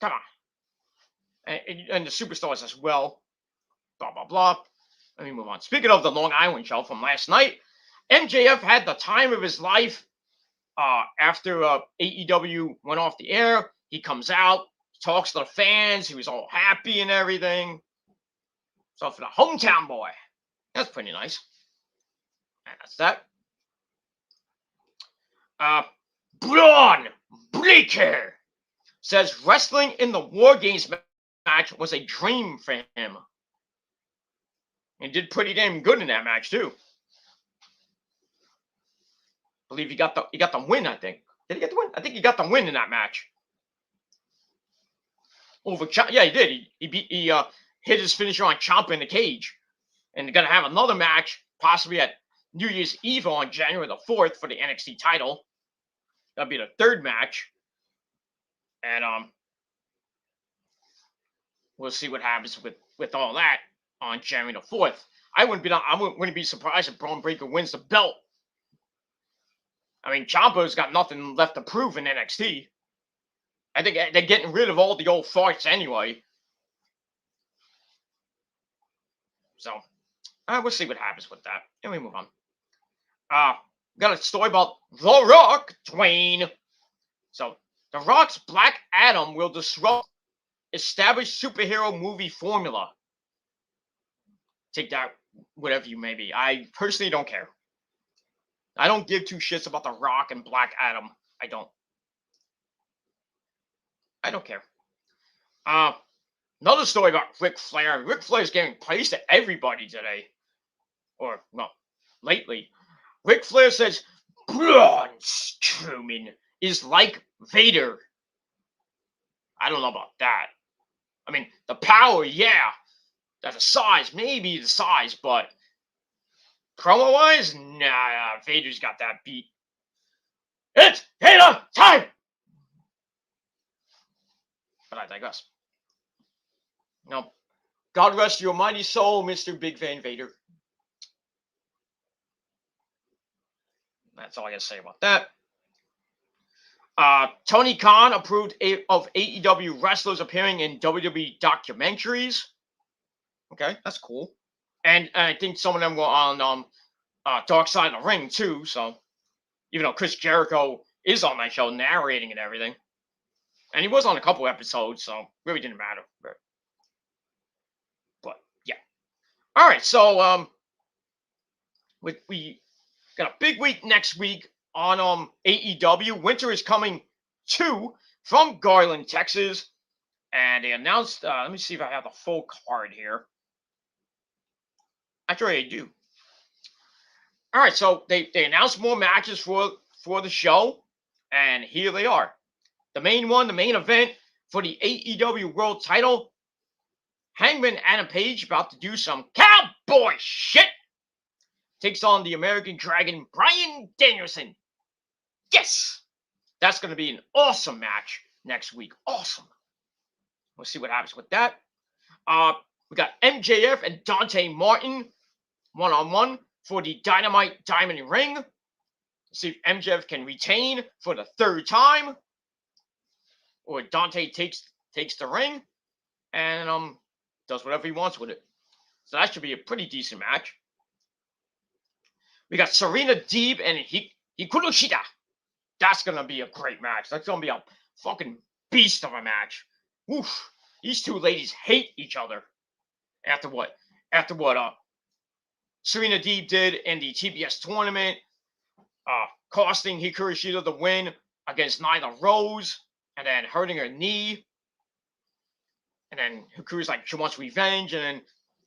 Come on. And the superstars as well. Blah, blah, blah. Let me move on. Speaking of the Long Island show from last night, MJF had the time of his life. After AEW went off the air, he comes out, talks to the fans. He was all happy and everything. So for the hometown boy, that's pretty nice. And that's that. Braun Breaker says wrestling in the War Games match was a dream for him. And did pretty damn good in that match too. believe he got the win. I think. Did he get the win? I think he got the win in that match. Over Ciampa. Yeah, he did. He hit his finisher on Ciampa in the cage, and they're gonna have another match possibly at New Year's Eve on January the 4th for the NXT title. That'll be the third match, and we'll see what happens with all that on January the 4th. I wouldn't be surprised if Braun Breaker wins the belt. I mean, Ciampa's got nothing left to prove in NXT. I think they're getting rid of all the old farts anyway. So, we'll see what happens with that. And we move on. Got a story about The Rock, Dwayne. So, The Rock's Black Adam will disrupt established superhero movie formula. Take that whatever you may be. I personally don't care. I don't give two shits about The Rock and Black Adam. I don't care. Another story about Ric Flair. Ric Flair is getting praised to everybody today. Or, well, lately. Ric Flair says, Braun Strowman is like Vader. I don't know about that. I mean, the power, yeah. That's the size, maybe the size, but promo-wise, nah, Vader's got that beat. It's Vader time! But I digress. No. God rest your mighty soul, Mr. Big Van Vader. That's all I gotta say about that. Tony Khan approved of AEW wrestlers appearing in WWE documentaries. Okay, that's cool. And I think some of them were on Dark Side of the Ring too. So even though Chris Jericho is on that show narrating and everything, and he was on a couple episodes, so really didn't matter. But yeah. All right, so we got a big week next week on AEW. Winter is Coming 2 from Garland, Texas. And they announced, let me see if I have the full card here. Actually, I do. All right, so they announced more matches for the show. And here they are. The main event for the AEW World title. Hangman Adam Page about to do some cowboy shit. Takes on the American Dragon, Bryan Danielson. Yes! That's going to be an awesome match next week. Awesome. We'll see what happens with that. We got MJF and Dante Martin one-on-one for the Dynamite Diamond Ring. See if MJF can retain for the third time. Or Dante takes the ring and does whatever he wants with it. So that should be a pretty decent match. We got Serena Deeb and Hikaru Shida. That's going to be a great match. That's going to be a fucking beast of a match. Oof. These two ladies hate each other. After what Serena Deeb did in the TBS tournament, costing Hikaru Shida the win against Nyla Rose, and then hurting her knee. And then Hikaru's like, she wants revenge, and then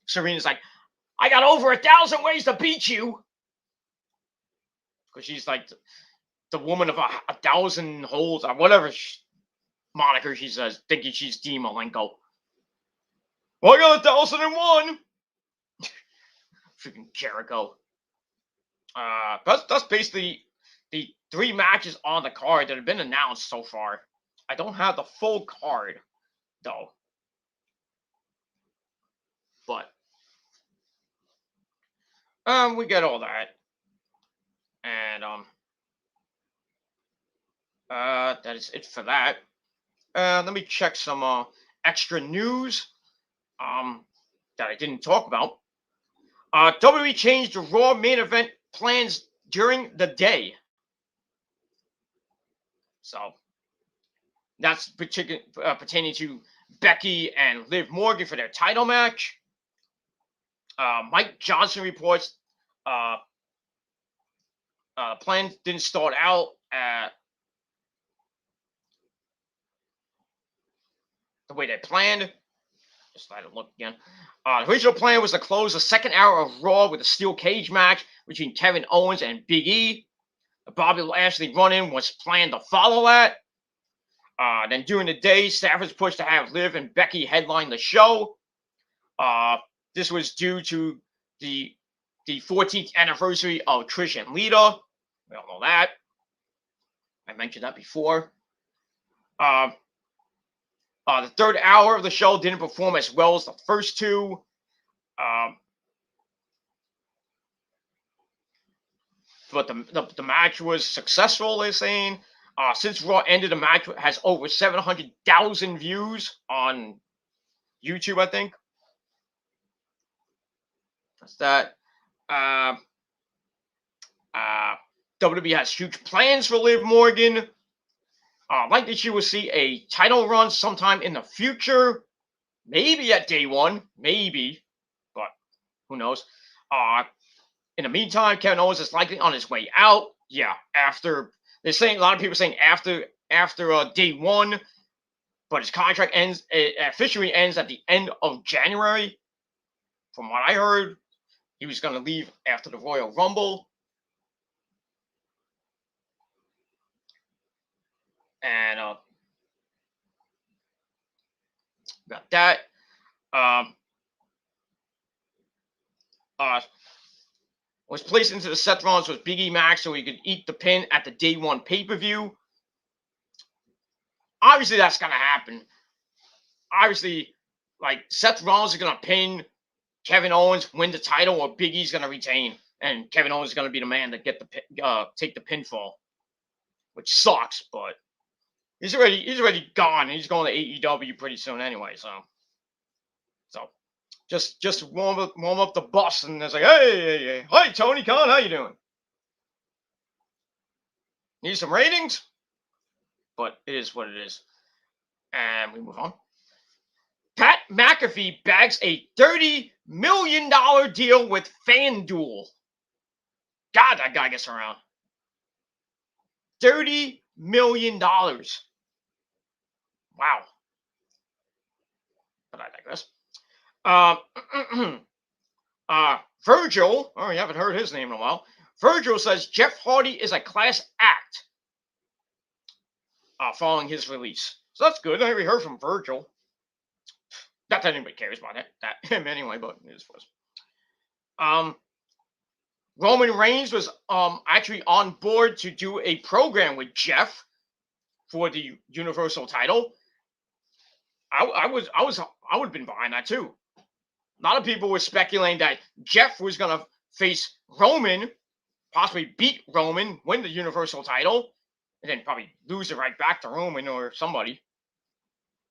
Serena's like, I got over 1,000 ways to beat you. Because she's like the woman of 1,000 holes, or whatever moniker she says, thinking she's Dean Malenko. Well, I got 1,001. Freaking Jericho. That's basically the 3 matches on the card that have been announced so far. I don't have the full card, though. But we get all that. And that is it for that. Let me check some extra news that I didn't talk about. WWE changed the Raw main event plans during the day. So that's pertaining to Becky and Liv Morgan for their title match. Mike Johnson reports plans didn't start out the way they planned. Just let it look again. The original plan was to close the second hour of Raw with a steel cage match between Kevin Owens and Big E. The Bobby Lashley run-in was planned to follow that. Then during the day, staff was pushed to have Liv and Becky headline the show. This was due to the 14th anniversary of Trish and Lita. We all know that. I mentioned that before. The third hour of the show didn't perform as well as the first two. But the match was successful, they're saying. Since Raw ended, the match has over 700,000 views on YouTube, I think. That's that. WWE has huge plans for Liv Morgan. Likely she will see a title run sometime in the future. Maybe at day one. Maybe. But who knows. In the meantime, Kevin Owens is likely on his way out. Yeah, after they're saying, a lot of people are saying after day one, but his contract officially ends at the end of January. From what I heard, he was going to leave after the Royal Rumble. And got that. Was placed into the Seth Rollins with Big E Max so he could eat the pin at the day one pay-per-view. Obviously, that's going to happen. Obviously, like, Seth Rollins is going to pin Kevin Owens, win the title, or Big E's going to retain. And Kevin Owens is going to be the man to get take the pinfall. Which sucks, but he's already gone. He's going to AEW pretty soon anyway, so just warm up the bus, and it's like, hey, hi Tony Khan, how you doing? Need some ratings? But it is what it is. And we move on. Pat McAfee bags a $30 million deal with FanDuel. God, that guy gets around. $30 million. Wow. But I digress. Virgil, you haven't heard his name in a while. Virgil says Jeff Hardy is a class act following his release. So that's good. I already heard from Virgil. Not that anybody cares about him anyway, but it is for us. Roman Reigns was actually on board to do a program with Jeff for the Universal title. I would have been behind that too. A lot of people were speculating that Jeff was going to face Roman, possibly beat Roman, win the Universal title, and then probably lose it right back to Roman or somebody.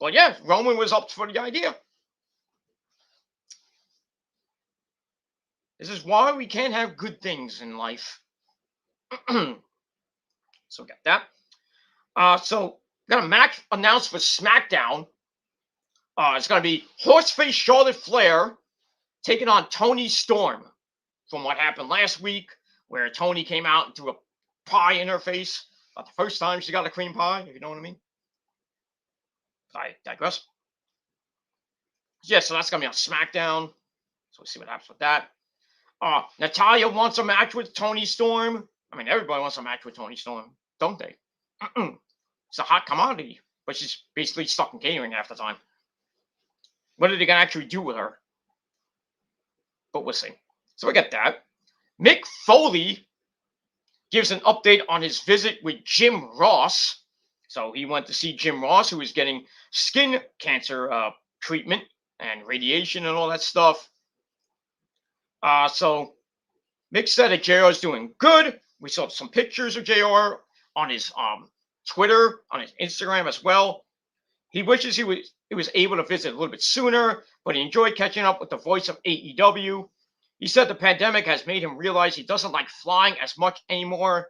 But yeah, Roman was up for the idea. This is why we can't have good things in life. So get that. So got a match announced for SmackDown. It's going to be Horseface Charlotte Flair taking on Toni Storm from what happened last week, where Toni came out and threw a pie in her face. Not the first time she got a cream pie, if you know what I mean. I digress. Yeah, so that's going to be on SmackDown. So we'll see what happens with that. Natalya wants a match with Toni Storm. I mean, everybody wants a match with Toni Storm, don't they? It's a hot commodity, but she's basically stuck in catering half the time. What are they going to actually do with her? But we'll see. So we get that. Mick Foley gives an update on his visit with Jim Ross. So he went to see Jim Ross, who was getting skin cancer treatment and radiation and all that stuff. So Mick said that JR is doing good. We saw some pictures of JR on his Twitter, on his Instagram as well. He wishes he was able to visit a little bit sooner, but he enjoyed catching up with the voice of AEW. He said the pandemic has made him realize he doesn't like flying as much anymore.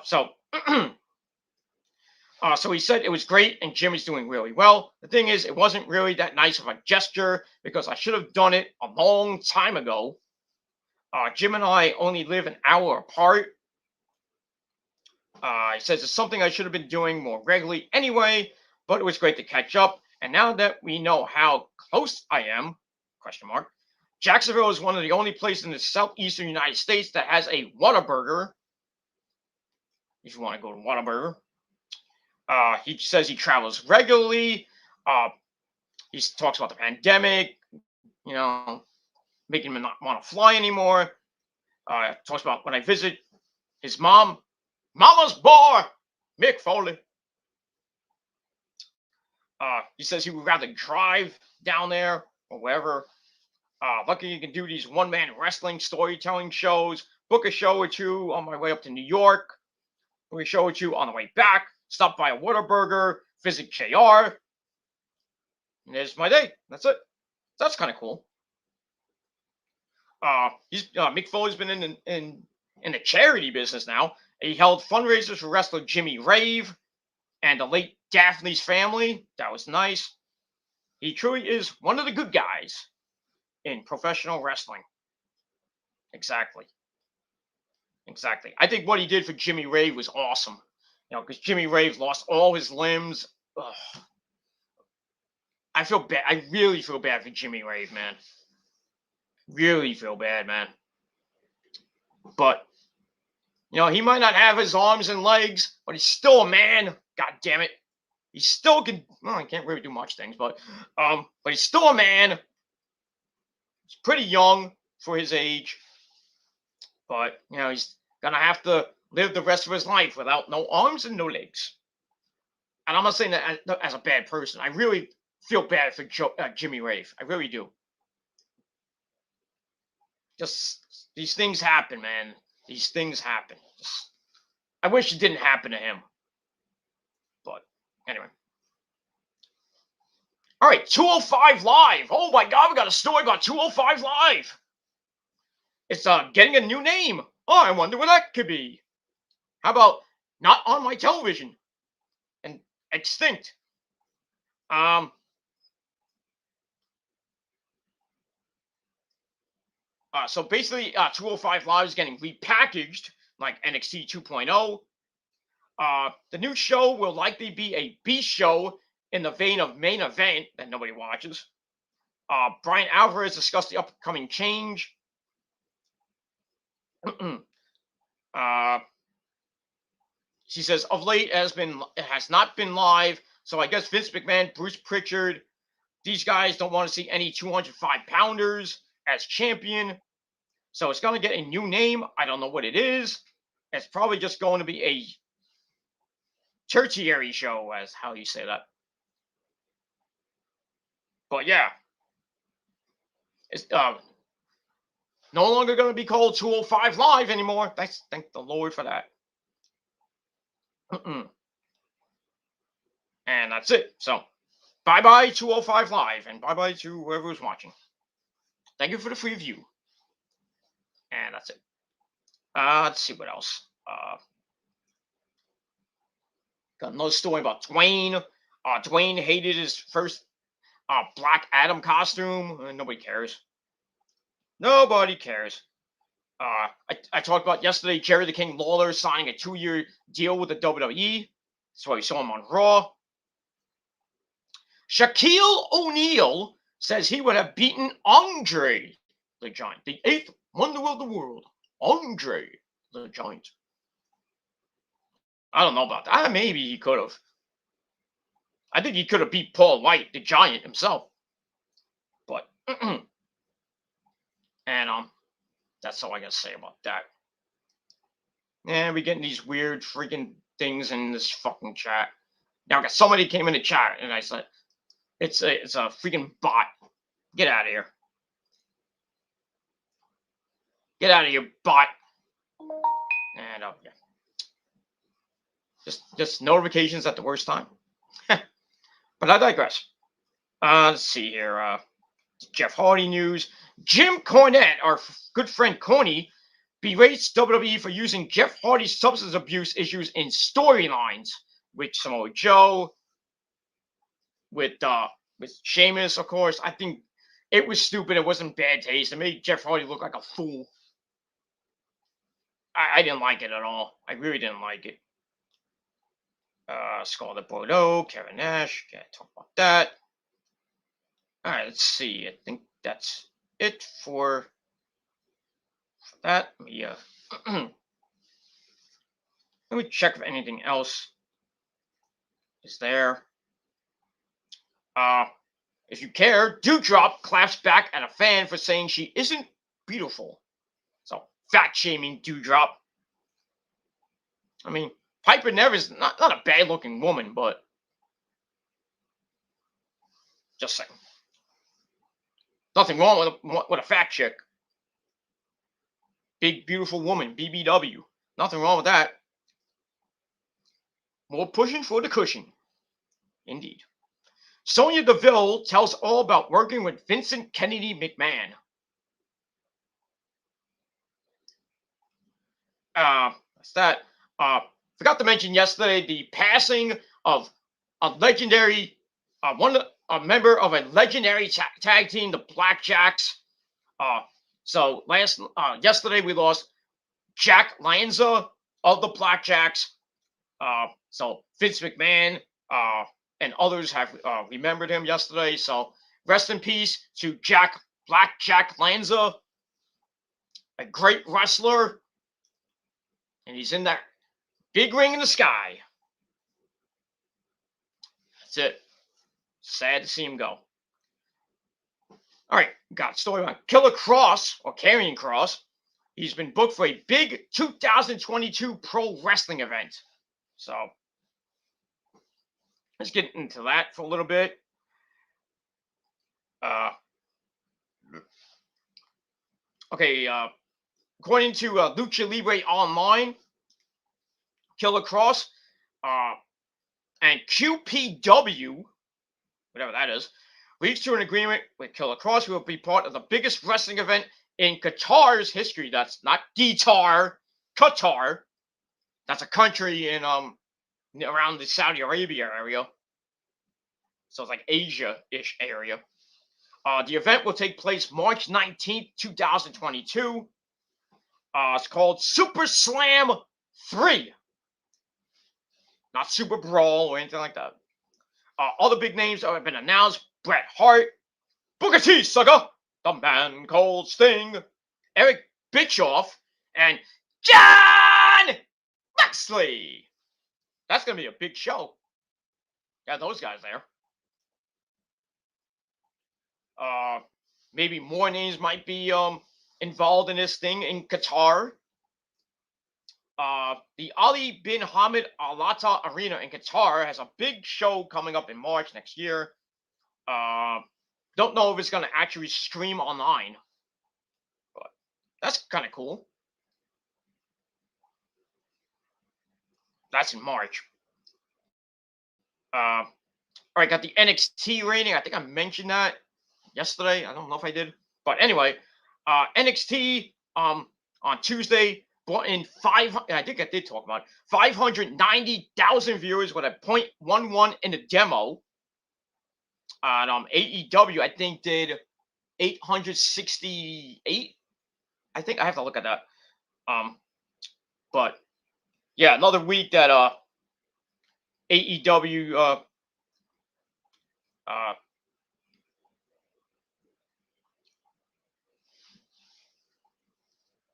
So he said it was great and Jim is doing really well. The thing is, it wasn't really that nice of a gesture because I should have done it a long time ago. Jim and I only live an hour apart. He says it's something I should have been doing more regularly anyway, but it was great to catch up. And now that we know how close I am, Jacksonville is one of the only places in the southeastern United States that has a Whataburger. If you want to go to Whataburger. He says he travels regularly. He talks about the pandemic, making him not want to fly anymore. Talks about when I visit his mom, Mama's boy, Mick Foley. He says he would rather drive down there or wherever. Lucky you can do these one-man wrestling storytelling shows. Book a show or two on my way up to New York. Book a show or two on the way back. Stop by a Whataburger. Visit JR. And there's my day. That's it. That's kind of cool. Mick Foley's been in the charity business now. He held fundraisers for wrestler Jimmy Rave and the late Daphne's family. That was nice. He truly is one of the good guys in professional wrestling. Exactly. I think what he did for Jimmy Rave was awesome. Because Jimmy Rave lost all his limbs. Ugh. I feel bad. I really feel bad for Jimmy Rave, man. Really feel bad, man. But, he might not have his arms and legs, but he's still a man. God damn it. He still can. Well, he can't really do much things, but he's still a man. He's pretty young for his age. But, he's going to have to live the rest of his life without no arms and no legs. And I'm not saying that as a bad person. I really feel bad for Jimmy Rave. I really do. Just, these things happen, man. These things happen. I wish it didn't happen to him. But, anyway. All right, 205 Live. Oh, my God, we got a story about 205 Live. It's getting a new name. Oh, I wonder what that could be. How about not on my television and extinct? So basically, 205 Live is getting repackaged like NXT 2.0. The new show will likely be a B show in the vein of Main Event that nobody watches. Brian Alvarez discussed the upcoming change. She says, of late it has not been live, so I guess Vince McMahon, Bruce Pritchard, these guys don't want to see any 205-pounders as champion. So it's going to get a new name. I don't know what it is. It's probably just going to be a tertiary show, as how you say that. But yeah. It's no longer going to be called 205 Live anymore. Thank the Lord for that. And that's it. So, bye-bye 205 Live, and bye-bye to whoever was watching. Thank you for the free view. And that's it. Let's see what else. Got another story about Dwayne. Dwayne hated his first Black Adam costume. Nobody cares. Nobody cares. I talked about yesterday Jerry the King Lawler signing a 2-year deal with the WWE. That's why we saw him on Raw. Shaquille O'Neal says he would have beaten Andre the Giant, the 8th wonder of the world, Andre the Giant. I don't know about that. Maybe he could have. I think he could have beat Paul White, the Giant himself. But, and that's all I got to say about that. And we're getting these weird freaking things in this fucking chat. Now, I got somebody came in the chat, and I said, it's a freaking bot. Get out of here. Get out of here, bot. And, yeah. Just notifications at the worst time. But I digress. Let's see here. Jeff Hardy news. Jim Cornette, our good friend Corny, berates WWE for using Jeff Hardy's substance abuse issues in storylines with Samoa Joe, with Sheamus, of course. I think it was stupid. It wasn't bad taste. It made Jeff Hardy look like a fool. I didn't like it at all. I really didn't like it. Scarlett Bordeaux, Kevin Nash. Can't talk about that. All right, let's see. I think that's it for that. Let me check if anything else is there. If you care, Dewdrop claps back at a fan for saying she isn't beautiful. So, fat shaming Dewdrop. I mean, Piper Never's not a bad looking woman, but just saying. Nothing wrong with a fat chick. Big, beautiful woman, BBW. Nothing wrong with that. More pushing for the cushion. Indeed. Sonya Deville tells all about working with Vincent Kennedy McMahon. That's that. Forgot to mention yesterday the passing of a legendary, a member of a legendary tag team, the Blackjacks. So yesterday we lost Jack Lanza of the Blackjacks. So Vince McMahon and others have remembered him yesterday. So rest in peace to Blackjack Lanza, a great wrestler, and he's in that big ring in the sky. That's it. Sad to see him go. All right, got a story on Killer Kross or Karrion Kross. He's been booked for a big 2022 pro wrestling event. So let's get into that for a little bit. According to Lucha Libre Online, Killer Kross and QPW, whatever that is, reached to an agreement with Killer Kross, who will be part of the biggest wrestling event in Qatar's history. That's not guitar, Qatar. That's a country in around the Saudi Arabia area. So it's like Asia-ish area. The event will take place March 19th, 2022. It's called Super Slam 3. Not Super Brawl or anything like that. Other big names have been announced. Bret Hart, Booker T, sucker, the Man Called Sting, Eric Bischoff, and John Moxley. That's going to be a big show. Got those guys there. Maybe more names might be involved in this thing in Qatar. The Ali bin Hamad Al Latta Arena in Qatar has a big show coming up in March next year. Don't know if it's going to actually stream online, but that's kind of cool. That's in March. All right, got the NXT rating. I think I mentioned that yesterday. I don't know if I did, but anyway, NXT on Tuesday brought in I think I did talk about it, 590,000 viewers with a 0.11 in the demo. And AEW, I think, did 868. I think I have to look at that. But yeah, another week that AEW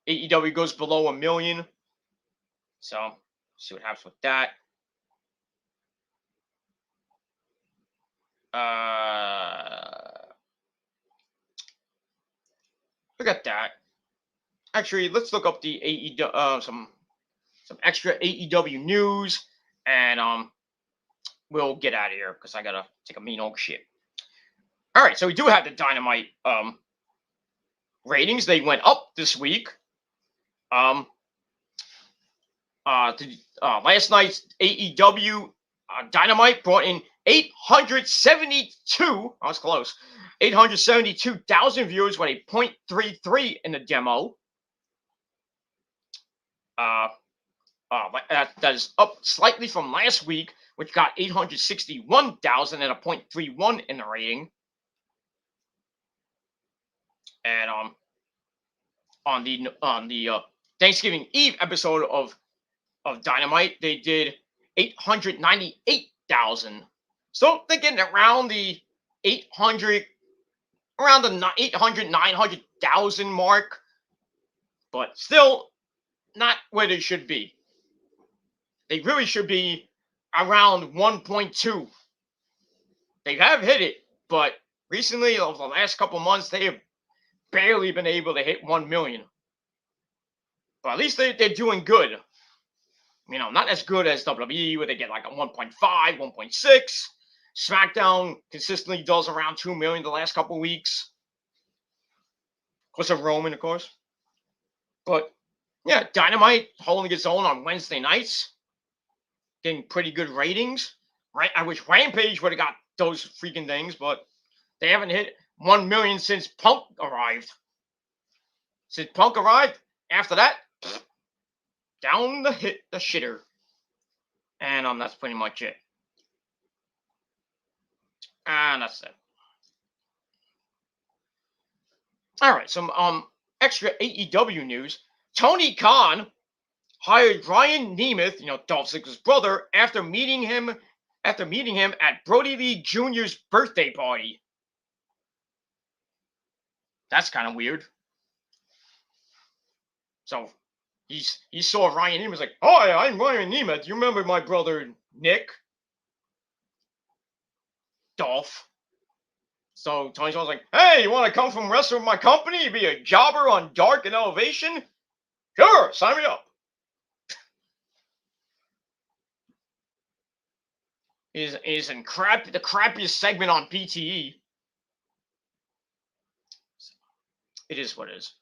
AEW goes below 1 million. So see what happens with that. Look at that. Actually, let's look up the AEW some extra AEW news, and we'll get out of here because I gotta take a mean old shit. All right, so we do have the Dynamite ratings. They went up this week. Last night's AEW Dynamite brought in 872. I was close. 872,000 viewers with a 0.33 in the demo. That is up slightly from last week, which got 861,000 and a 0.31 in the rating. And on the Thanksgiving Eve episode of Dynamite, they did 898,000. So they're getting around the 800 around the 800, 900,000 mark, but still not where they should be. They really should be around 1.2. They have hit it, but recently, over the last couple months, they have barely been able to hit 1 million. But at least they're doing good. You know, not as good as WWE, where they get like a 1.5, 1.6. SmackDown consistently does around 2 million the last couple weeks. Because of Roman, of course. But yeah, Dynamite holding its own on Wednesday nights. Getting pretty good ratings. Right? I wish Rampage would have got those freaking things, but they haven't hit 1 million since Punk arrived. Since Punk arrived, after that, down the shitter. And that's pretty much it. And that's it. All right, some extra AEW news. Tony Khan hired Ryan Nemeth, you know, Dolph Ziggler's brother, after meeting him at Brody Lee Jr.'s birthday party. That's kind of weird. So he saw Ryan Nemeth, was like, "Hi, I'm Ryan Nemeth. You remember my brother Nick?" Dolph. So Tony Khan's like, "Hey, you want to come from wrestling with my company? Be a jobber on Dark and Elevation? Sure, sign me up." Is in the crappiest segment on PTE. It is what it is.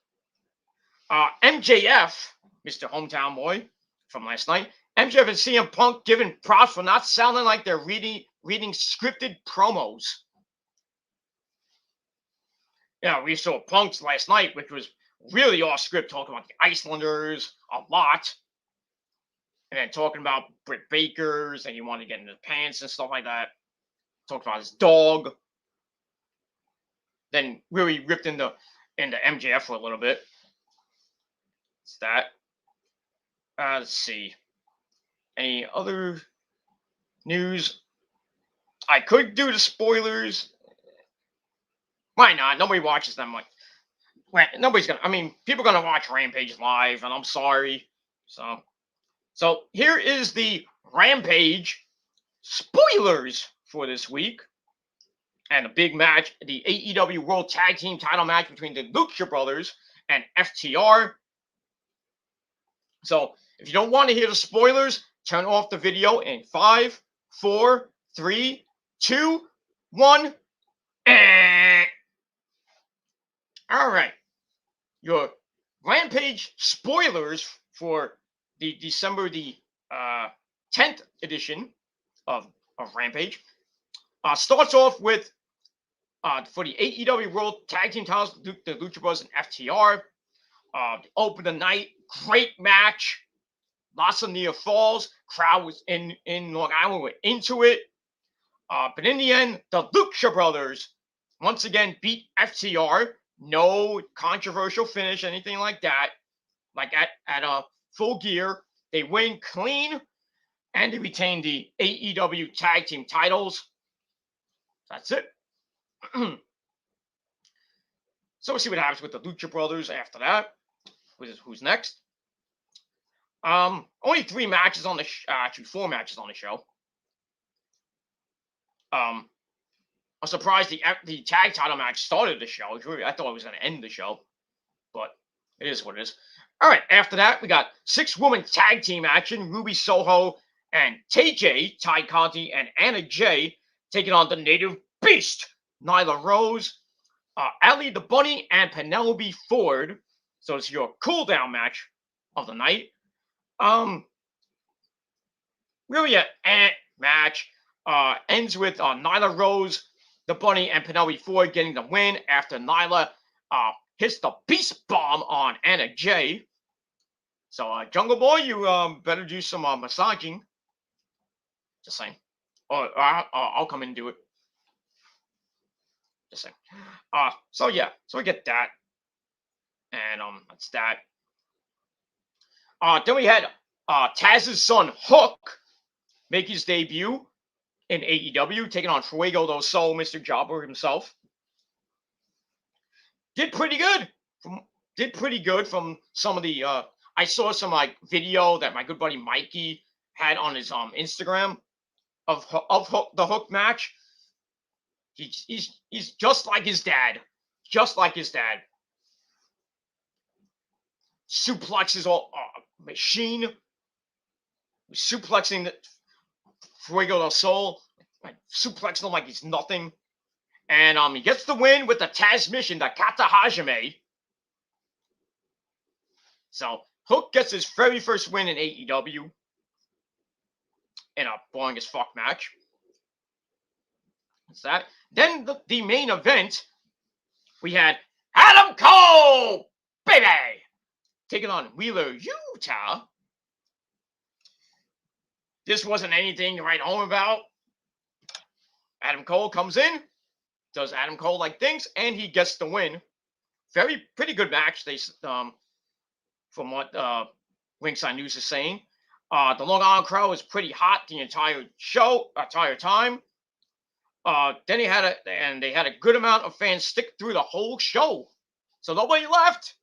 MJF, Mr. Hometown Boy from last night. MJF and CM Punk giving props for not sounding like they're reading scripted promos. Yeah, we saw Punk's last night, which was really off script, talking about the Icelanders a lot. And then talking about Britt Baker's, and he wanted to get into the pants and stuff like that. Talked about his dog. Then really ripped into MJF for a little bit. It's that. Let's see. Any other news? I could do the spoilers. Why not? Nobody watches them. Like, nobody's gonna. I mean, people are gonna watch Rampage live, and I'm sorry. So here is the Rampage spoilers for this week. And a big match, the AEW World Tag Team title match between the Lucha Brothers and FTR. So if you don't want to hear the spoilers, turn off the video in 5, 4, 3, 2, 1. All right. Your Rampage spoilers for the December 10th edition of Rampage starts off with for the AEW World Tag Team titles, the Lucha Bros and FTR. Open the night, great match, lots of near falls. Crowd was in Long Island, were into it. But in the end, the Lucha Brothers once again beat FTR. No controversial finish, anything like that. Like at a Full Gear, they win clean, and they retain the AEW Tag Team titles. That's it. So we'll see what happens with the Lucha Brothers after that. Who's next? Only 3 matches on the actually 4 matches on the show. I'm surprised the tag title match started the show. I thought it was going to end the show, but it is what it is. All right, after that, we got 6-woman tag team action. Ruby Soho and TJ, Ty Conti, and Anna Jay taking on the Native Beast, Nyla Rose, Ali the Bunny, and Penelope Ford. So it's your cool-down match of the night. Really a match. Ends with Nyla Rose, the Bunny, and Penelope Ford getting the win after Nyla hits the Beast Bomb on Anna Jay. So, Jungle Boy, you better do some massaging. Just saying. Or I'll come in and do it. Just saying. So yeah, so we get that. And that's that. Then we had Taz's son Hook make his debut in AEW, taking on Fuego del Sol, Mr. Jobber himself. did pretty good. Did pretty good from some of the. I saw some like video that my good buddy Mikey had on his Instagram of the Hook match. He's just like his dad, just like his dad. Suplexes all machine, suplexing the Fuego del Sol, like suplexing him like he's nothing. And he gets the win with the Taz mission, the Kata Hajime. So Hook gets his very first win in AEW in a boring as fuck match. That's that. Then the main event, we had Adam Cole, baby, taking on Wheeler Yuta. This wasn't anything to write home about. Adam Cole comes in, does Adam Cole-like things, and he gets the win. Pretty good match. They from what Ringside News is saying, the Long Island crowd was pretty hot the entire time. Then they had a good amount of fans stick through the whole show, so nobody left.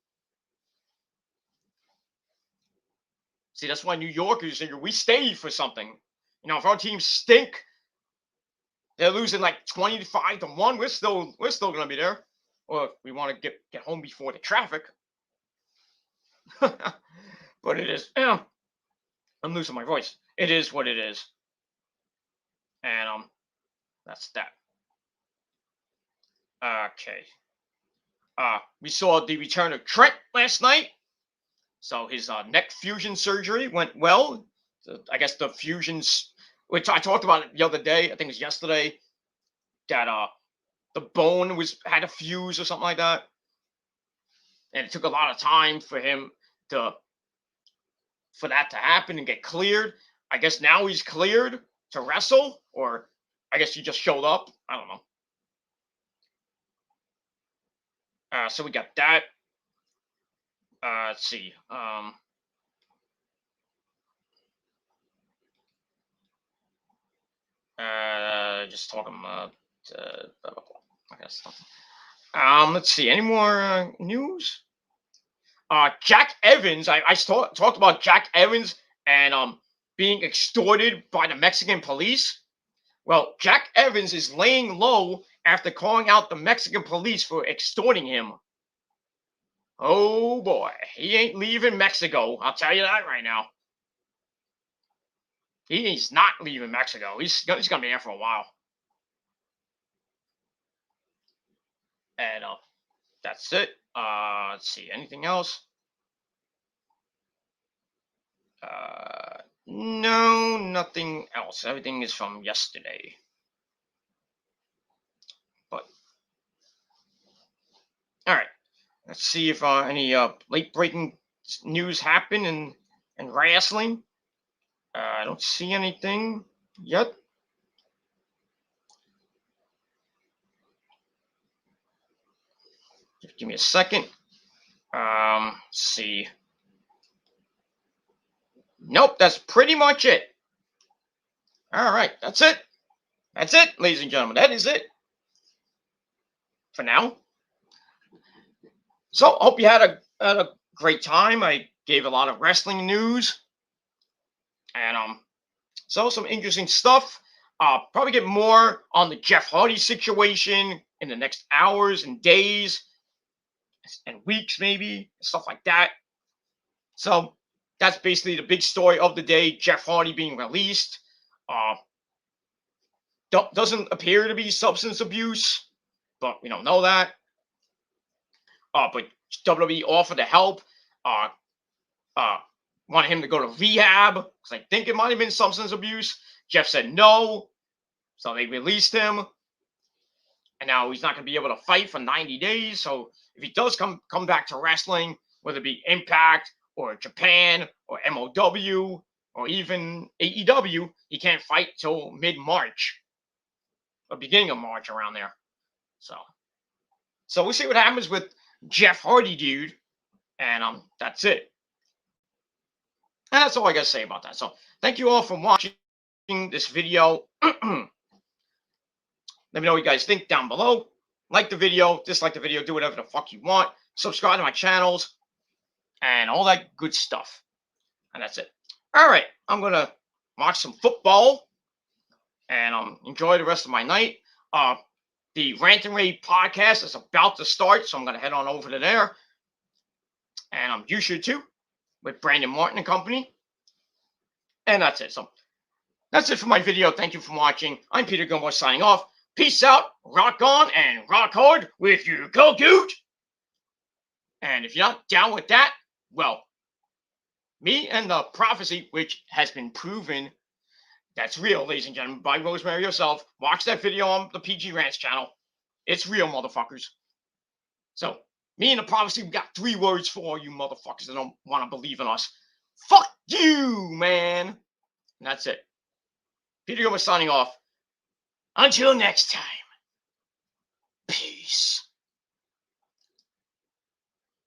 See, that's why New Yorkers, we stay for something. You know, if our teams stink, they're losing like 25-1. We're still gonna be there, or if we want to get home before the traffic. But it is. I'm losing my voice. It is what it is, and that's that. Okay. We saw the return of Trent last night. So his neck fusion surgery went well. I guess the fusions, which I talked about it the other day, I think it was yesterday, that the bone had a fuse or something like that. And it took a lot of time for that to happen and get cleared. I guess now he's cleared to wrestle, or I guess he just showed up. I don't know. So we got that. Let's see. Just talking about blah, blah, blah. I guess. Let's see. Any more news? Jack Evans. I talked about Jack Evans and being extorted by the Mexican police. Well, Jack Evans is laying low after calling out the Mexican police for extorting him. Oh boy, he ain't leaving Mexico. I'll tell you that right now. He's not leaving Mexico. He's gonna be there for a while. And that's it. Let's see. Anything else? No, nothing else. Everything is from yesterday. But all right. Let's see if any late breaking news happen in wrestling. I don't see anything yet. Just give me a second. Let's see. Nope, that's pretty much it. All right, that's it. That's it, ladies and gentlemen. That is it for now. So, hope you had a great time. I gave a lot of wrestling news, and so some interesting stuff. Probably get more on the Jeff Hardy situation in the next hours and days and weeks, maybe stuff like that. So that's basically the big story of the day. Jeff Hardy being released. Doesn't appear to be substance abuse, but we don't know that. But WWE offered to help. Wanted him to go to rehab because I think it might have been substance abuse. Jeff said no, so they released him. And now he's not going to be able to fight for 90 days. So if he does come back to wrestling, whether it be Impact or Japan or MOW or even AEW, he can't fight till mid-March or beginning of March, around there. So we'll see what happens with Jeff Hardy, dude. And that's it. And that's all I got to say about that. So thank you all for watching this video. Let me know what you guys think down below. like the video, dislike the video, do whatever the fuck you want. Subscribe to my channels and all that good stuff. And that's it. All right, I'm gonna watch some football and enjoy the rest of my night. The Rant and Rave podcast is about to start, so I'm gonna head on over to there. And you should too, with Brandon Martin and company. And that's it. So that's it for my video. Thank you for watching. I'm Peter Gilmore signing off. Peace out, rock on, and rock hard with your Go Goot. And if you're not down with that, well, me and the prophecy, which has been proven that's real, ladies and gentlemen, by Rosemary herself. Watch that video on the PG Rants channel. It's real, motherfuckers. So, me and the prophecy, we got 3 words for all you motherfuckers that don't want to believe in us. Fuck you, man. And that's it. Peter Gilmore signing off. Until next time. Peace.